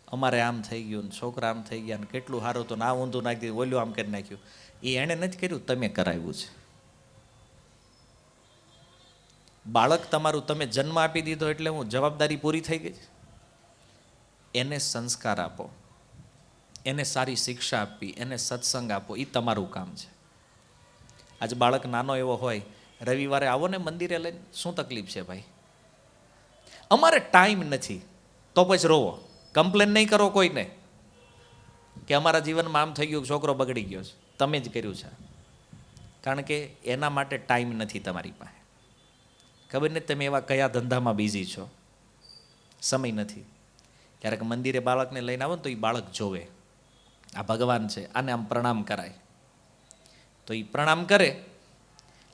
અમારે આમ થઈ ગયું ને છોકરા આમ થઈ ગયા ને કેટલું સારું હતું ને આ ઊંધું નાખી દીધું, ઓલું આમ કરી નાખ્યું. એ એણે નથી કર્યું, તમે કરાવ્યું છે. બાળક તમારું તમે જન્મ આપી દીધો એટલે હું જવાબદારી પૂરી થઈ ગઈ? એને સંસ્કાર આપો, એને સારી શિક્ષા આપવી, એને સત્સંગ આપો, એ તમારું કામ છે. આજે બાળક નાનો એવો હોય, રવિવારે આવો ને મંદિરે લઈને, શું તકલીફ છે ભાઈ? અમારે ટાઈમ નથી, તો પછી રોવો, કમ્પ્લેન નહીં કરો કોઈને કે અમારા જીવનમાં આમ થઈ ગયું, છોકરો બગડી ગયો છે, તમે જ કર્યું છે. કારણ કે એના માટે ટાઈમ નથી તમારી પાસે. ખબર નથી તમે એવા કયા ધંધામાં બિઝી છો, સમય નથી. ક્યારેક મંદિરે બાળકને લઈને આવો ને તો એ બાળક જોવે, આ ભગવાન છે, આને આમ પ્રણામ કરાય, તો એ પ્રણામ કરે.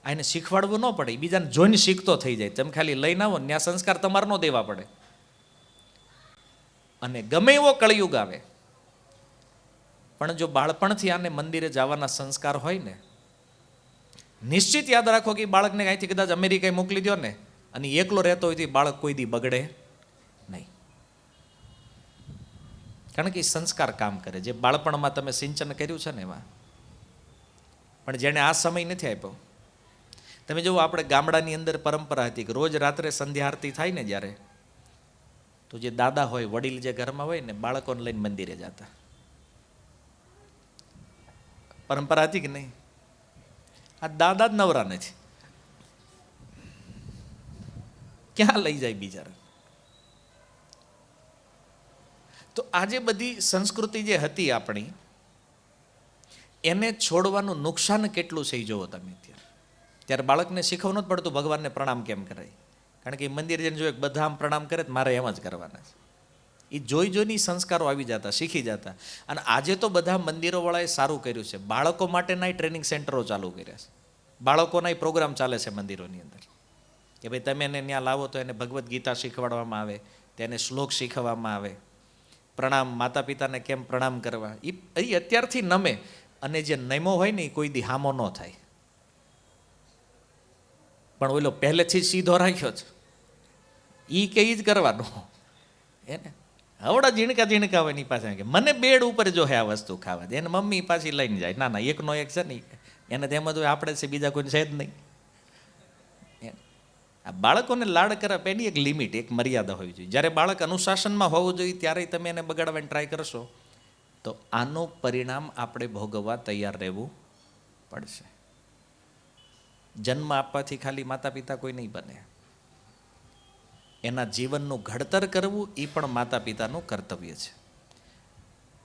આ એને શીખવાડવું ન પડે, બીજાને જોઈને શીખતો થઈ જાય. તમે ખાલી લઈને આવો ને આ સંસ્કાર તમારે ન દેવા પડે. અને ગમે એવો કળિયુગ આવે, પણ જો બાળપણથી આને મંદિરે જવાના સંસ્કાર હોય ને, નિશ્ચિત યાદ રાખો કે બાળકને અહીંથી કદાચ અમેરિકાએ મોકલી દો ને અને એકલો રહેતો હોય તો બાળક કોઈ દી બગડે નહીં. કારણ કે એ સંસ્કાર કામ કરે, જે બાળપણમાં તમે સિંચન કર્યું છે ને એમાં. પણ જેણે આ સમય નથી આપ્યો, તમે જુઓ આપણે ગામડાની અંદર પરંપરા હતી કે રોજ રાત્રે સંધ્યા આરતી થાય ને જ્યારે, તો જે દાદા હોય, વડીલ જે ઘરમાં હોય ને, બાળકોને લઈને મંદિરે જતા. પરંપરા હતી કે નહીં? આ દાદા જ નવરા નથી, ક્યાં લઈ જાય બિચારા? તો આજે બધી સંસ્કૃતિ જે હતી આપણી, એને છોડવાનું નુકસાન કેટલું છે જોવો તમે. ત્યારે બાળકને શીખવવું જ પડતું ભગવાનને પ્રણામ કેમ કરાય. કારણ કે મંદિર જઈને જો બધા આમ પ્રણામ કરે તો મારે એમ જ કરવાના છે. એ જોઈ જોઈને સંસ્કારો આવી જતા, શીખી જતા. અને આજે તો બધા મંદિરોવાળાએ સારું કર્યું છે, બાળકો માટેના ટ્રેનિંગ સેન્ટરો ચાલુ કર્યા છે, બાળકોના પ્રોગ્રામ ચાલે છે મંદિરોની અંદર કે ભાઈ તમે એને ત્યાં લાવો તો એને ભગવદ્ ગીતા શીખવાડવામાં આવે, તેને શ્લોક શીખવવામાં આવે, પ્રણામ, માતા પિતાને કેમ પ્રણામ કરવા, એ અત્યારથી નમે. અને જે નમો હોય ને એ કોઈ દી હામો ન થાય. પણ ઓલો પહેલેથી જ સીધો રાખ્યો છે, એ કે જ કરવાનું એને. હવડા ઝીણકા ઝીણકા હોય ની પાસે કે મને બેડ ઉપર જો હે આ વસ્તુ ખાવા દે, એને મમ્મી પાછી લઈને જાય. ના ના, એકનો એક છે ને એને તેમ જ હોય, આપણે છે બીજા કોઈને છે જ નહીં. આ બાળકોને લાડ કરવા એની એક લિમિટ, એક મર્યાદા હોવી જોઈએ. જ્યારે બાળક અનુશાસનમાં હોવું જોઈએ ત્યારે તમે એને બગાડવાની ટ્રાય કરશો તો આનું પરિણામ આપણે ભોગવવા તૈયાર રહેવું પડશે. જન્મ આપવાથી ખાલી માતા પિતા કોઈ નહીં બને, એના જીવનનું ઘડતર કરવું એ પણ માતા પિતાનું કર્તવ્ય છે.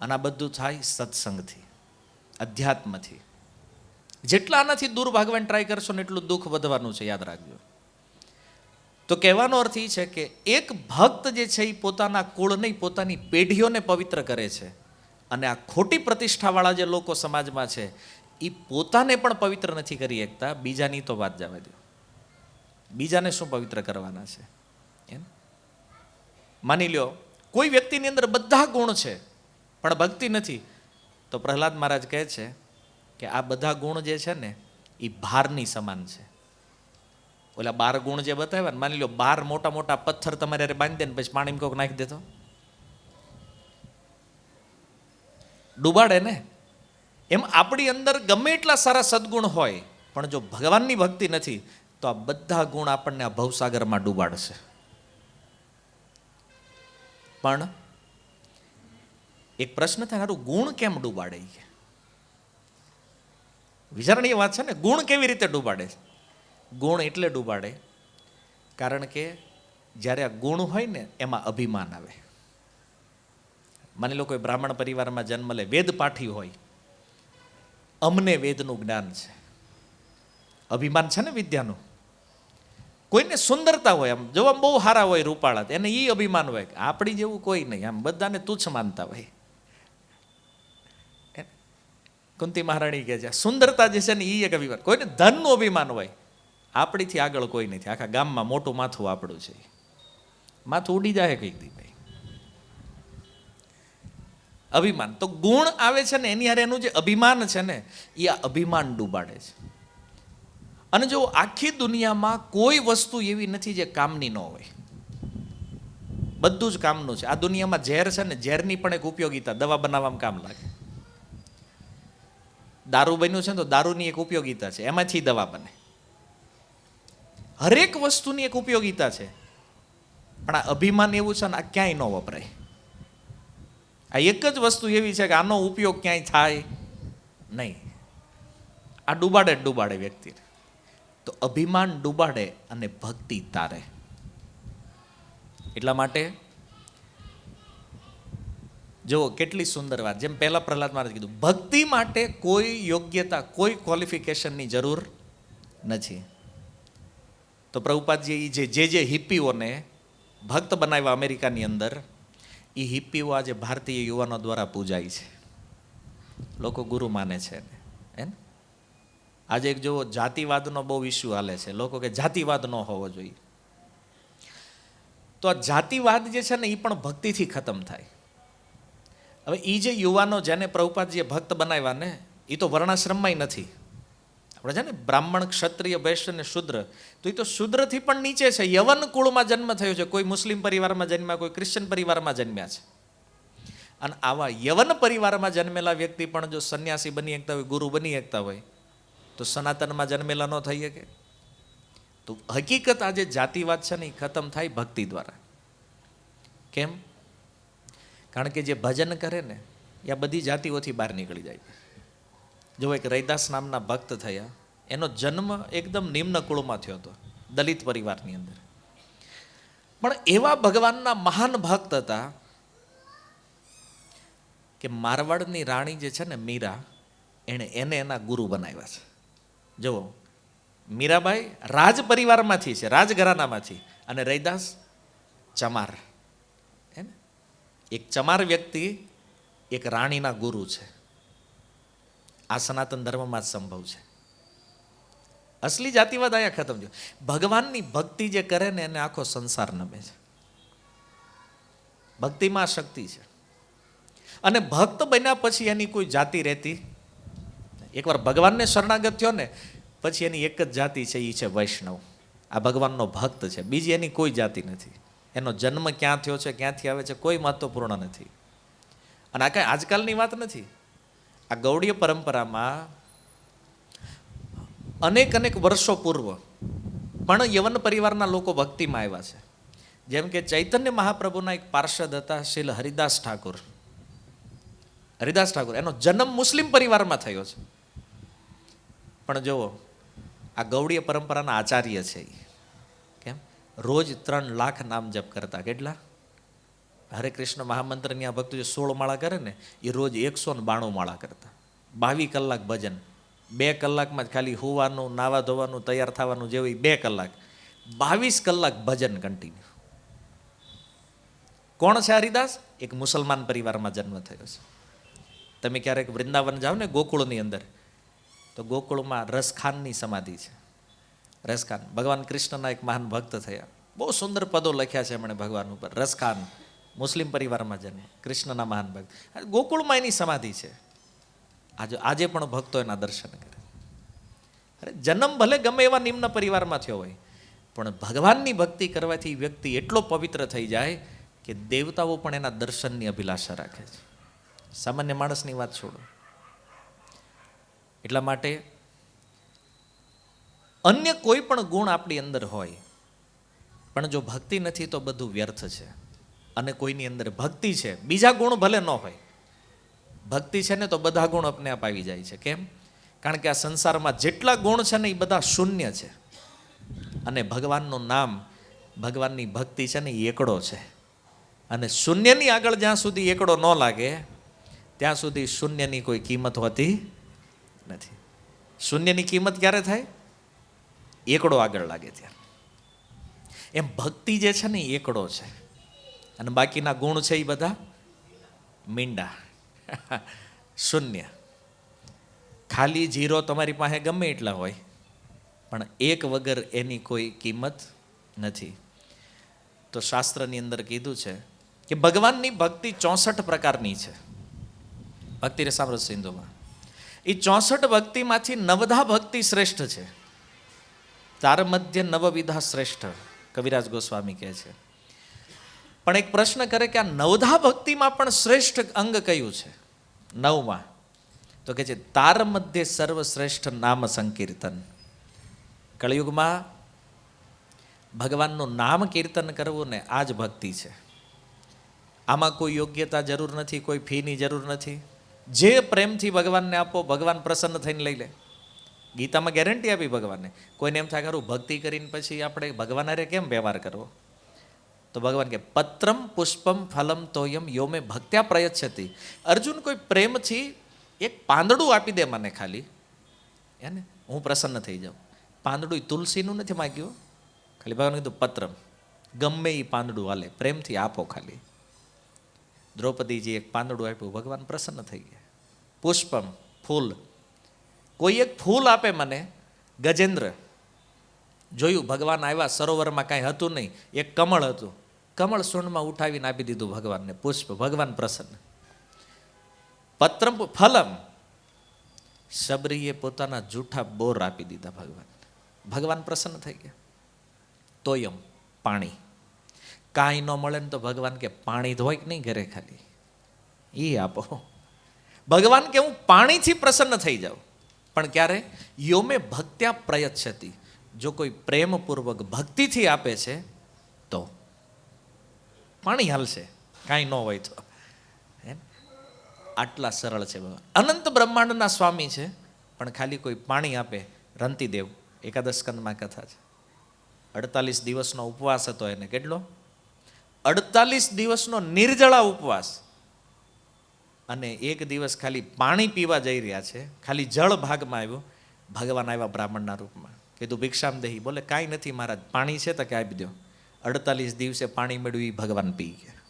અને આ બધું થાય સત્સંગથી, અધ્યાત્મથી. જેટલા આનાથી દૂર ભાગવાની ટ્રાય કરશો ને એટલું દુઃખ વધવાનું છે, યાદ રાખજો. તો કહેવાનો અર્થ એ છે કે એક ભક્ત જે છે એ પોતાના કુળ નહીં, પોતાની પેઢીઓને પવિત્ર કરે છે. અને આ ખોટી પ્રતિષ્ઠાવાળા જે લોકો સમાજમાં છે એ પોતાને પણ પવિત્ર નથી કરી શકતા, બીજાની તો વાત જવા દો. બીજાને શું પવિત્ર કરવાના છે? એમ માની લ્યો કોઈ વ્યક્તિની અંદર બધા ગુણ છે પણ ભક્તિ નથી, તો પ્રહલાદ મહારાજ કહે છે કે આ બધા ગુણ જે છે ને એ ભારની સમાન છે. ઓલા 12 ગુણ જે બતાવ્યા ને, માની લો 12 મોટા મોટા પથ્થર તમારે બાંધી દે ને પછી પાણીમાં કોક નાખી દેતો, ડૂબાડે ને. એમ આપણી અંદર ગમે એટલા સારા સદગુણ હોય, પણ જો ભગવાનની ભક્તિ નથી તો આ બધા ગુણ આપણને આ ભવસાગરમાં ડૂબાડશે. પણ એક પ્રશ્ન થાય, સારું ગુણ કેમ ડૂબાડે? વિચારણીય વાત છે ને, ગુણ કેવી રીતે ડૂબાડે? ગુણ એટલે ડૂબાડે કારણ કે જ્યારે આ ગુણ હોય ને એમાં અભિમાન આવે. માની લો કોઈ બ્રાહ્મણ પરિવારમાં જન્મ લે, વેદ પાઠી હોય, અમને વેદનું જ્ઞાન છે, અભિમાન છે ને વિદ્યાનું. કોઈને સુંદરતા હોય, આમ જોવા બહુ સારા હોય, રૂપાળા, એને એ અભિમાન હોય કે આપણી જેવું કોઈ નહીં, આમ બધાને તુચ્છ માનતા હોય. કુંતી મહારાણી કહે છે સુંદરતા જે છે ને એ એક અભિમાન. કોઈને ધનનું અભિમાન હોય, આપણીથી આગળ કોઈ નથી, આખા ગામમાં મોટું માથું આપણું છે, માથું ઉડી જાય કઈ દી ભાઈ. અભિમાન. તો ગુણ આવે છે ને એની હારે એનું જે અભિમાન છે ને એ આ અભિમાન ડૂબાડે છે. અને જો આખી દુનિયામાં કોઈ વસ્તુ એવી નથી જે કામની ન હોય, બધું જ કામનું છે. આ દુનિયામાં ઝેર છે ને, ઝેરની પણ એક ઉપયોગિતા, દવા બનાવવામાં કામ લાગે. દારૂ બન્યું છે ને તો દારૂની એક ઉપયોગિતા છે, એમાંથી દવા બને. હરેક વસ્તુની એક ઉપયોગિતા છે, પણ આ અભિમાન એવું છે ને આ ક્યાંય ન વપરાય. આ એક જ વસ્તુ એવી છે કે આનો ઉપયોગ ક્યાંય થાય નહીં. આ ડૂબાડે વ્યક્તિને. તો અભિમાન ડૂબાડે અને ભક્તિ તારે. એટલા માટે જો કેટલી સુંદર વાત, જેમ પહેલા પ્રહલાદ મહારાજ કીધું, ભક્તિ માટે કોઈ યોગ્યતા, કોઈ ક્વોલિફિકેશનની જરૂર નથી. તો પ્રભુપાદજી જે હિપ્પીઓને ભક્ત બનાવ્યા અમેરિકાની અંદર, એ હિપ્પીઓ આજે ભારતીય યુવાનો દ્વારા પૂજાય છે, લોકો ગુરુ માને છે હે. આજે એક જો જાતિવાદનો બહુ ઇસ્યુ હાલે છે, લોકો કે જાતિવાદ ન હોવો જોઈએ. તો આ જાતિવાદ જે છે ને એ પણ ભક્તિથી ખતમ થાય. હવે એ જે યુવાનો જેને પ્રભુપાદજીએ ભક્ત બનાવ્યા ને, એ તો વર્ણાશ્રમમાં નથી. આપણે છે ને બ્રાહ્મણ, ક્ષત્રિય, વૈશ્ય અને શુદ્ર, તો એ તો શુદ્રથી પણ નીચે છે. યવન કુળમાં જન્મ થયો છે, કોઈ મુસ્લિમ પરિવારમાં જન્મ્યા, કોઈ ક્રિશ્ચન પરિવારમાં જન્મ્યા છે. અને આવા યવન પરિવારમાં જન્મેલા વ્યક્તિ પણ જો સંન્યાસી બની શકતા હોય, ગુરુ બની શકતા હોય, તો સનાતનમાં જન્મેલા ન થઈ શકે. તો હકીકત આજે જાતિવાદ છે ને એ ખતમ થાય ભક્તિ દ્વારા. કેમ? કારણ કે જે ભજન કરે ને એ આ બધી જાતિઓથી બહાર નીકળી જાય. જો એક રૈદાસ નામના ભક્ત થયા, એનો જન્મ એકદમ નિમ્ન કુળમાં થયો હતો, દલિત પરિવારની અંદર. પણ એવા ભગવાનના મહાન ભક્ત હતા કે મારવાડની રાણી જે છે ને મીરા, એને એના ગુરુ બનાવ્યા છે. જુઓ, મીરાબાઈ રાજ પરિવારમાંથી છે, રાજઘરાનામાંથી, અને રૈદાસ ચમાર. એક ચમાર વ્યક્તિ એક રાણીના ગુરુ છે. આ સનાતન ધર્મમાં જ સંભવ છે. અસલી જાતિવાદ અહીંયા ખતમ થયો. ભગવાનની ભક્તિ જે કરે ને એને આખો સંસાર નમે છે. ભક્તિમાં શક્તિ છે. અને ભક્ત બન્યા પછી એની કોઈ જાતિ રહેતી. એકવાર ભગવાનને શરણાગત થયો ને પછી એની એક જ જાતિ છે, એ છે વૈષ્ણવ. આ ભગવાનનો ભક્ત છે, બીજી એની કોઈ જાતિ નથી. એનો જન્મ ક્યાં થયો છે, ક્યાંથી આવે છે, કોઈ મહત્વપૂર્ણ નથી. અને આ કાંઈ આજકાલની વાત નથી. આ ગૌડીય પરંપરામાં અનેક વર્ષો પૂર્વ પણ યવન પરિવારના લોકો ભક્તિમાં આવ્યા છે. જેમ કે ચૈતન્ય મહાપ્રભુના એક પાર્ષદ હતા શ્રીલ હરિદાસ ઠાકુર. હરિદાસ ઠાકુર, એનો જન્મ મુસ્લિમ પરિવારમાં થયો છે. પણ જુઓ, આ ગૌડીય પરંપરાના આચાર્ય છે. કેમ? રોજ 3 લાખ નામ જપ કરતા. કેટલા? હરે કૃષ્ણ મહામંત્રની આ ભક્તો જે 16 માળા કરે ને, એ રોજ 192 માળા કરતા. 22 કલાક ભજન. 2 કલાકમાં જ ખાલી હોવાનું, નાવા ધોવાનું, તૈયાર થવાનું જેવું 2 કલાક, 22 કલાક ભજન કન્ટિન્યુ. કોણ છે હરિદાસ? એક મુસલમાન પરિવારમાં જન્મ થયો છે. તમે ક્યારેક વૃંદાવન જાઓ ને ગોકુળની અંદર, તો ગોકુળમાં રસખાનની સમાધિ છે. રસખાન ભગવાન કૃષ્ણના એક મહાન ભક્ત થયા. બહુ સુંદર પદો લખ્યા છે એમણે ભગવાન ઉપર. રસખાન મુસ્લિમ પરિવારમાં જન્મ, કૃષ્ણના મહાન ભક્ત. ગોકુળમાં એની સમાધિ છે. આજે પણ ભક્તો એના દર્શન કરે. અરે જન્મ ભલે ગમે એવા નિમ્ન પરિવારમાં થયો હોય, પણ ભગવાનની ભક્તિ કરવાથી વ્યક્તિ એટલો પવિત્ર થઈ જાય કે દેવતાઓ પણ એના દર્શનની અભિલાષા રાખે છે. સામાન્ય માણસની વાત છોડો. એટલા માટે અન્ય કોઈ પણ ગુણ આપણી અંદર હોય, પણ જો ભક્તિ નથી તો બધું વ્યર્થ છે. અને કોઈની અંદર ભક્તિ છે, બીજા ગુણ ભલે ન હોય, ભક્તિ છે ને તો બધા ગુણ આપને આપ આવી જાય છે. કેમ? કારણ કે આ સંસારમાં જેટલા ગુણ છે ને એ બધા શૂન્ય છે. અને ભગવાનનું નામ, ભગવાનની ભક્તિ છે ને એ એકડો છે. અને શૂન્યની આગળ જ્યાં સુધી એકડો ન લાગે ત્યાં સુધી શૂન્યની કોઈ કિંમત હોતી નથી. શૂન્યની કિંમત ક્યારે થાય? એકડો આગળ લાગે ત્યાં. એમ ભક્તિ જે છે ને એ એકડો છે. અને બાકીના ગુણ છે એ બધા મીંડા, શૂન્ય. ખાલી જીરો તમારી પાસે ગમે એટલા હોય, પણ એક વગર એની કોઈ કિંમત નથી. તો શાસ્ત્રની અંદર કીધું છે કે ભગવાનની ભક્તિ 64 પ્રકારની છે. ભક્તિ રસામૃત સિંધુમાં એ 64 ભક્તિમાંથી નવધા ભક્તિ શ્રેષ્ઠ છે. તાર મધ્ય નવવિધા શ્રેષ્ઠ, કવિરાજ ગોસ્વામી કહે છે. પણ એક પ્રશ્ન કરે કે આ નવધા ભક્તિમાં પણ શ્રેષ્ઠ અંગ કયું છે? 9માં તો કે છે તાર મધ્ય સર્વશ્રેષ્ઠ નામ સંકીર્તન. કળિયુગમાં ભગવાનનું નામ કીર્તન કરવું ને આ જ ભક્તિ છે. આમાં કોઈ યોગ્યતા જરૂર નથી, કોઈ ફીની જરૂર નથી. જે પ્રેમથી ભગવાનને આપો, ભગવાન પ્રસન્ન થઈને લઈ લે. ગીતામાં ગેરંટી આપી ભગવાનને. કોઈને એમ થાય ખરું ભક્તિ કરીને પછી આપણે ભગવાન હારે કેમ વ્યવહાર કરવો, તો ભગવાન કે પત્રમ પુષ્પમ ફલમ તોયમ યોમે ભક્ત્યા પ્રયચ્છતિ. અર્જુન, કોઈ પ્રેમથી એક પાંદડું આપી દે મને ખાલી, એને હું પ્રસન્ન થઈ જાઉં. પાંદડું તુલસીનું નથી માગ્યું, ખાલી ભગવાન કીધું પત્રમ, ગમે એ પાંદડું હાલે, પ્રેમથી આપો ખાલી. દ્રૌપદીજી એક પાંદડું આપ્યું, ભગવાન પ્રસન્ન થઈ ગયા. પુષ્પમ, ફૂલ, કોઈ એક ફૂલ આપે મને. ગજેન્દ્ર જોયું, ભગવાન આવ્યા, સરોવરમાં કાંઈ હતું નહીં, એક કમળ હતું, કમળ સૂંઢમાં ઉઠાવીને આપી દીધું ભગવાનને, પુષ્પ, ભગવાન પ્રસન્ન. પત્રમ ફલમ, શબરીએ પોતાના જૂઠા બોર આપી દીધા ભગવાન, ભગવાન પ્રસન્ન થઈ ગયા. તોયમ, પાણી, કાંઈ ન મળે ને તો ભગવાન કે પાણી ધોય કે નહીં ઘરે ખાલી એ આપો. ભગવાન કે હું પાણીથી પ્રસન્ન થઈ જાઉં, પણ ક્યારે? યોમે ભક્ત્યા પ્રયચ્છતિ, જો કોઈ પ્રેમપૂર્વક ભક્તિથી આપે છે તો પાણી હાલશે, કાંઈ ન હોય તો. આટલા સરળ છે ભગવાન. અનંત બ્રહ્માંડના સ્વામી છે, પણ ખાલી કોઈ પાણી આપે. રંતિદેવ, એકાદશ સ્કંદમાં કથા છે. 48 દિવસનો ઉપવાસ હતો એને. કેટલો? 48 દિવસનો નિર્જળા ઉપવાસ. અને એક દિવસ ખાલી પાણી પીવા જઈ રહ્યા છે, ખાલી જળ ભાગમાં આવ્યો. ભગવાન આવ્યા બ્રાહ્મણના રૂપમાં, કીધું ભિક્ષામ દેહી. બોલે કાંઈ નથી મહારાજ, પાણી છે તો કે આપી દો. 48 દિવસે પાણી મેળવી ભગવાન પી ગયા.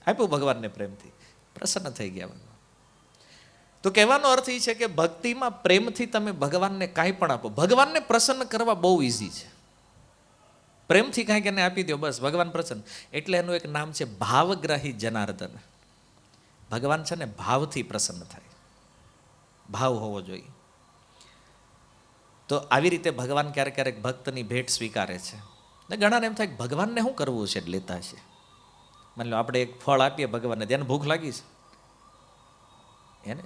આપ્યું ભગવાનને પ્રેમથી, પ્રસન્ન થઈ ગયા ભગવાન. તો કહેવાનો અર્થ એ છે કે ભક્તિમાં પ્રેમથી તમે ભગવાનને કાંઈ પણ આપો. ભગવાનને પ્રસન્ન કરવા બહુ ઇઝી છે. પ્રેમથી કાંઈક એને આપી દો, બસ ભગવાન પ્રસન્ન. એટલે એનું એક નામ છે ભાવગ્રાહી જનાર્દન. ભગવાન છે ને ભાવથી પ્રસન્ન થાય, ભાવ હોવો જોઈએ. તો આવી રીતે ભગવાન ક્યારેક ક્યારેક ભક્તની ભેટ સ્વીકારે છે. ને ઘણાને એમ થાય કે ભગવાનને શું કરવું છે લેતા છે. માની લો આપણે એક ફળ આપીએ ભગવાનને, તેને ભૂખ લાગી છે એને,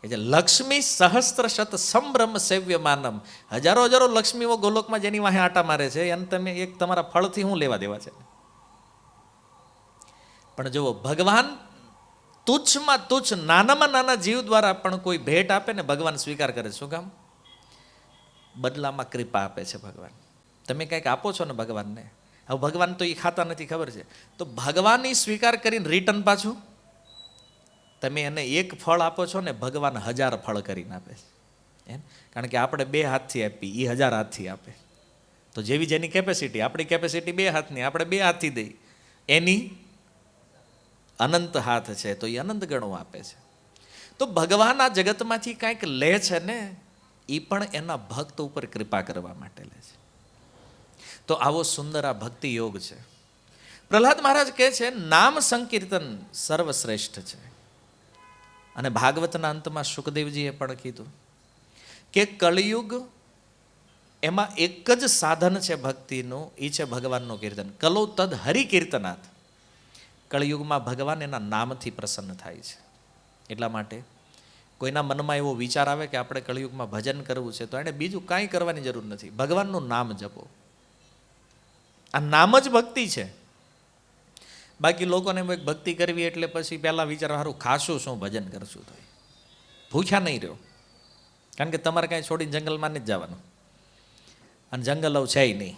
એ જે લક્ષ્મી સહસ્ત્ર શત સંભ્રમ સેવ્ય માનમ, હજારો હજારો લક્ષ્મીઓ ગોલોકમાં જેની વાહે આટા મારે છે, એને તમે એક તમારા ફળથી શું લેવા દેવા છે. પણ જુઓ, ભગવાન તુચ્છમાં તુચ્છ, નાનામાં નાના જીવ દ્વારા પણ કોઈ ભેટ આપે ને ભગવાન સ્વીકાર કરે. શું કામ? બદલામાં કૃપા આપે છે ભગવાન. તમે કંઈક આપો છો ને ભગવાનને, હવે ભગવાન તો એ ખાતા નથી, ખબર છે, તો ભગવાન એ સ્વીકાર કરીને રિટર્ન પાછું તમે એને એક ફળ આપો છો ને, ભગવાન 1000 ફળ કરીને આપે છે. કારણ કે આપણે 2 હાથથી આપી, એ 1000 હાથથી આપે. તો જેવી જેની કેપેસિટી, આપણી કેપેસિટી 2 હાથની, આપણે 2 હાથથી દઈ, એની અનંત હાથ છે, તો એ અનંત ગણું આપે છે. તો ભગવાન આ જગતમાંથી કાંઈક લે છે ને, એ પણ એના ભક્ત ઉપર કૃપા કરવા માટે લે છે. તો આવો સુંદર આ ભક્તિ યોગ છે. પ્રહલાદ મહારાજ કહે છે નામ સંકીર્તન સર્વશ્રેષ્ઠ છે. અને ભાગવતના અંતમાં સુખદેવજીએ પણ કીધું કે કળિયુગ એમાં એક જ સાધન છે ભક્તિનું, એ છે ભગવાનનું કીર્તન. કલો તદ હરિ કીર્તનાથ. કળિયુગમાં ભગવાન એના નામથી પ્રસન્ન થાય છે. એટલા માટે કોઈના મનમાં એવો વિચાર આવે કે આપણે કળિયુગમાં ભજન કરવું છે, તો એને બીજું કાંઈ કરવાની જરૂર નથી, ભગવાનનું નામ જપો. આ નામ જ ભક્તિ છે. બાકી લોકોને ભક્તિ કરવી એટલે પછી પહેલાં વિચાર, સારું ખાશું શું, ભજન કરશું તો ભૂખ્યા નહીં રહ્યો. કારણ કે તમારે કાંઈ છોડીને જંગલમાં નથી જવાનું, અને જંગલ છે નહીં.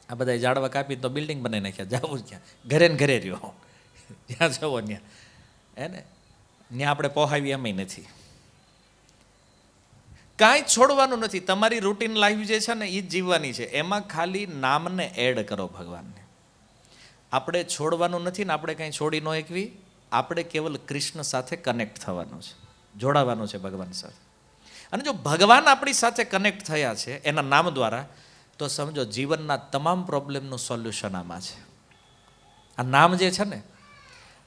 આ બધા ઝાડવા કાપી તો બિલ્ડિંગ બનાવી નાખ્યા, જવું ક્યાં? ઘરે ને ઘરે રહ્યો, જ્યાં જવો ત્યાં. એને ત્યાં આપણે પોહાવી એમ નથી, કાંઈ છોડવાનું નથી. તમારી રૂટીન લાઈફ જે છે ને એ જ જીવવાની છે. એમાં ખાલી નામને એડ કરો ભગવાનને. આપણે છોડવાનું નથી ને, આપણે કાંઈ છોડી ન એકવી. આપણે કેવલ કૃષ્ણ સાથે કનેક્ટ થવાનું છે, જોડાવાનું છે ભગવાન સાથે. અને જો ભગવાન આપણી સાથે કનેક્ટ થયા છે એના નામ દ્વારા, તો સમજો જીવનના તમામ પ્રોબ્લેમનું સોલ્યુશન આમાં છે. આ નામ જે છે ને,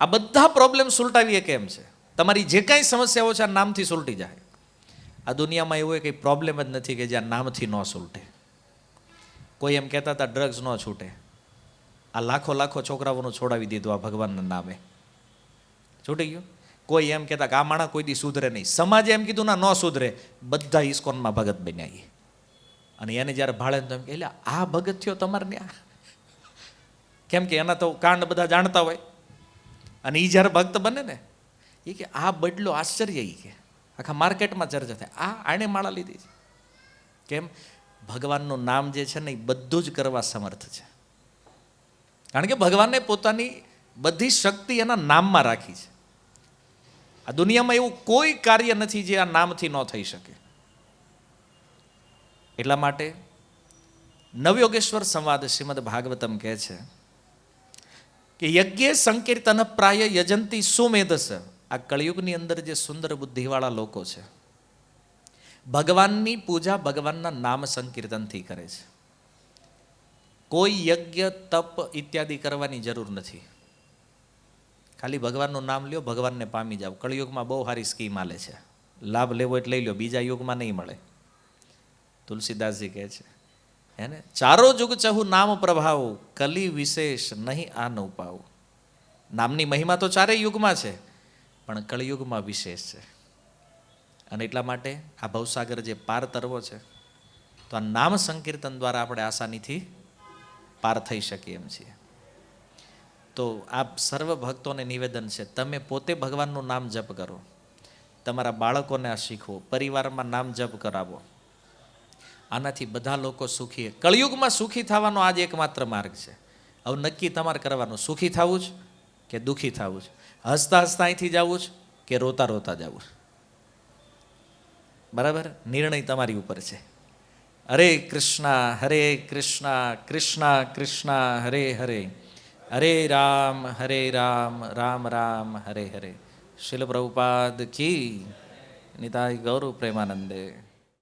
આ બધા પ્રોબ્લેમ સુલટાવીએ કેમ છે. તમારી જે કાંઈ સમસ્યાઓ છે આ નામથી સુલટી જાય. આ દુનિયામાં એવો કંઈ પ્રોબ્લેમ જ નથી કે જે આ નામથી ન સુલટે. કોઈ એમ કહેતા હતા ડ્રગ્સ ન છૂટે, આ લાખો લાખો છોકરાઓનું છોડાવી દીધું આ ભગવાનના નામે, છૂટી ગયું. કોઈ એમ કહેતા કે આ માણસ કોઈ દી સુધરે નહીં, સમાજે એમ કીધું ના ન સુધરે, બધા ઇસ્કોનમાં ભગત બન્યા. અને એને જ્યારે ભાળે તો એમ કે એટલે આ ભગત થયો તમારે ત્યાં, કેમ કે એના તો કાંડ બધા જાણતા હોય. અને એ જ્યારે ભક્ત બને ને એ કે આ બદલો આશ્ચર્ય, એ કે આખા માર્કેટમાં ચર્ચા થાય, આણે માળા લીધી છે. કેમ? ભગવાનનું નામ જે છે ને એ બધું જ કરવા સમર્થ છે. કારણ કે ભગવાને પોતાની બધી શક્તિ એના નામમાં રાખી છે. આ દુનિયામાં એવું કોઈ કાર્ય નથી જે આ નામથી ન થઈ શકે. એટલા માટે નવયોગેશ્વર સંવાદ શ્રીમદ ભાગવતમ કહે છે કે યજ્ઞ સંકીર્તન પ્રાય યજંતી સુમેધસ. આ કળિયુગની અંદર જે સુંદર બુદ્ધિવાળા લોકો છે, ભગવાનની પૂજા ભગવાનના નામ સંકીર્તનથી કરે છે. કોઈ યજ્ઞ તપ ઇત્યાદિ કરવાની જરૂર નથી. ખાલી ભગવાનનું નામ લ્યો, ભગવાનને પામી જાઓ. કળિયુગમાં બહુ સારી સ્કીમ આલે છે, લાભ લેવો એટલે લઈ લો, બીજા યુગમાં નહીં મળે. તુલસીદાસજી કહે છે હે ને, ચારો જુગ ચહુ નામ પ્રભાવ, કલી વિશેષ નહીં આન ઉપાવ. નામની મહિમા તો ચારેય યુગમાં છે, પણ કળિયુગમાં વિશેષ છે. અને એટલા માટે આ ભવસાગર જે પાર તરવો છે, તો આ નામ સંકીર્તન દ્વારા આપણે આસાનીથી પાર થઈ શકીએ એમ છીએ. તો આ સર્વ ભક્તોને નિવેદન છે, તમે પોતે ભગવાનનું નામ જપ કરો, તમારા બાળકોને આ શીખવો, પરિવારમાં નામ જપ કરાવો. આનાથી બધા લોકો સુખી. કળિયુગમાં સુખી થવાનો આજ એકમાત્ર માર્ગ છે. હવે નક્કી તમારે કરવાનું, સુખી થવું જ કે દુઃખી થવું જ, હસતા હસતા અહીંથી જવું જ કે રોતા રોતા જવું. બરાબર? નિર્ણય તમારી ઉપર છે. હરે કૃષ્ણ કૃષ્ણ કૃષ્ણ હરે હરે, હરે રામ રામ રામ હરે હરે. શીલ પ્રભુપાદ કી. નિતાય ગૌરવ પ્રેમાનંદે.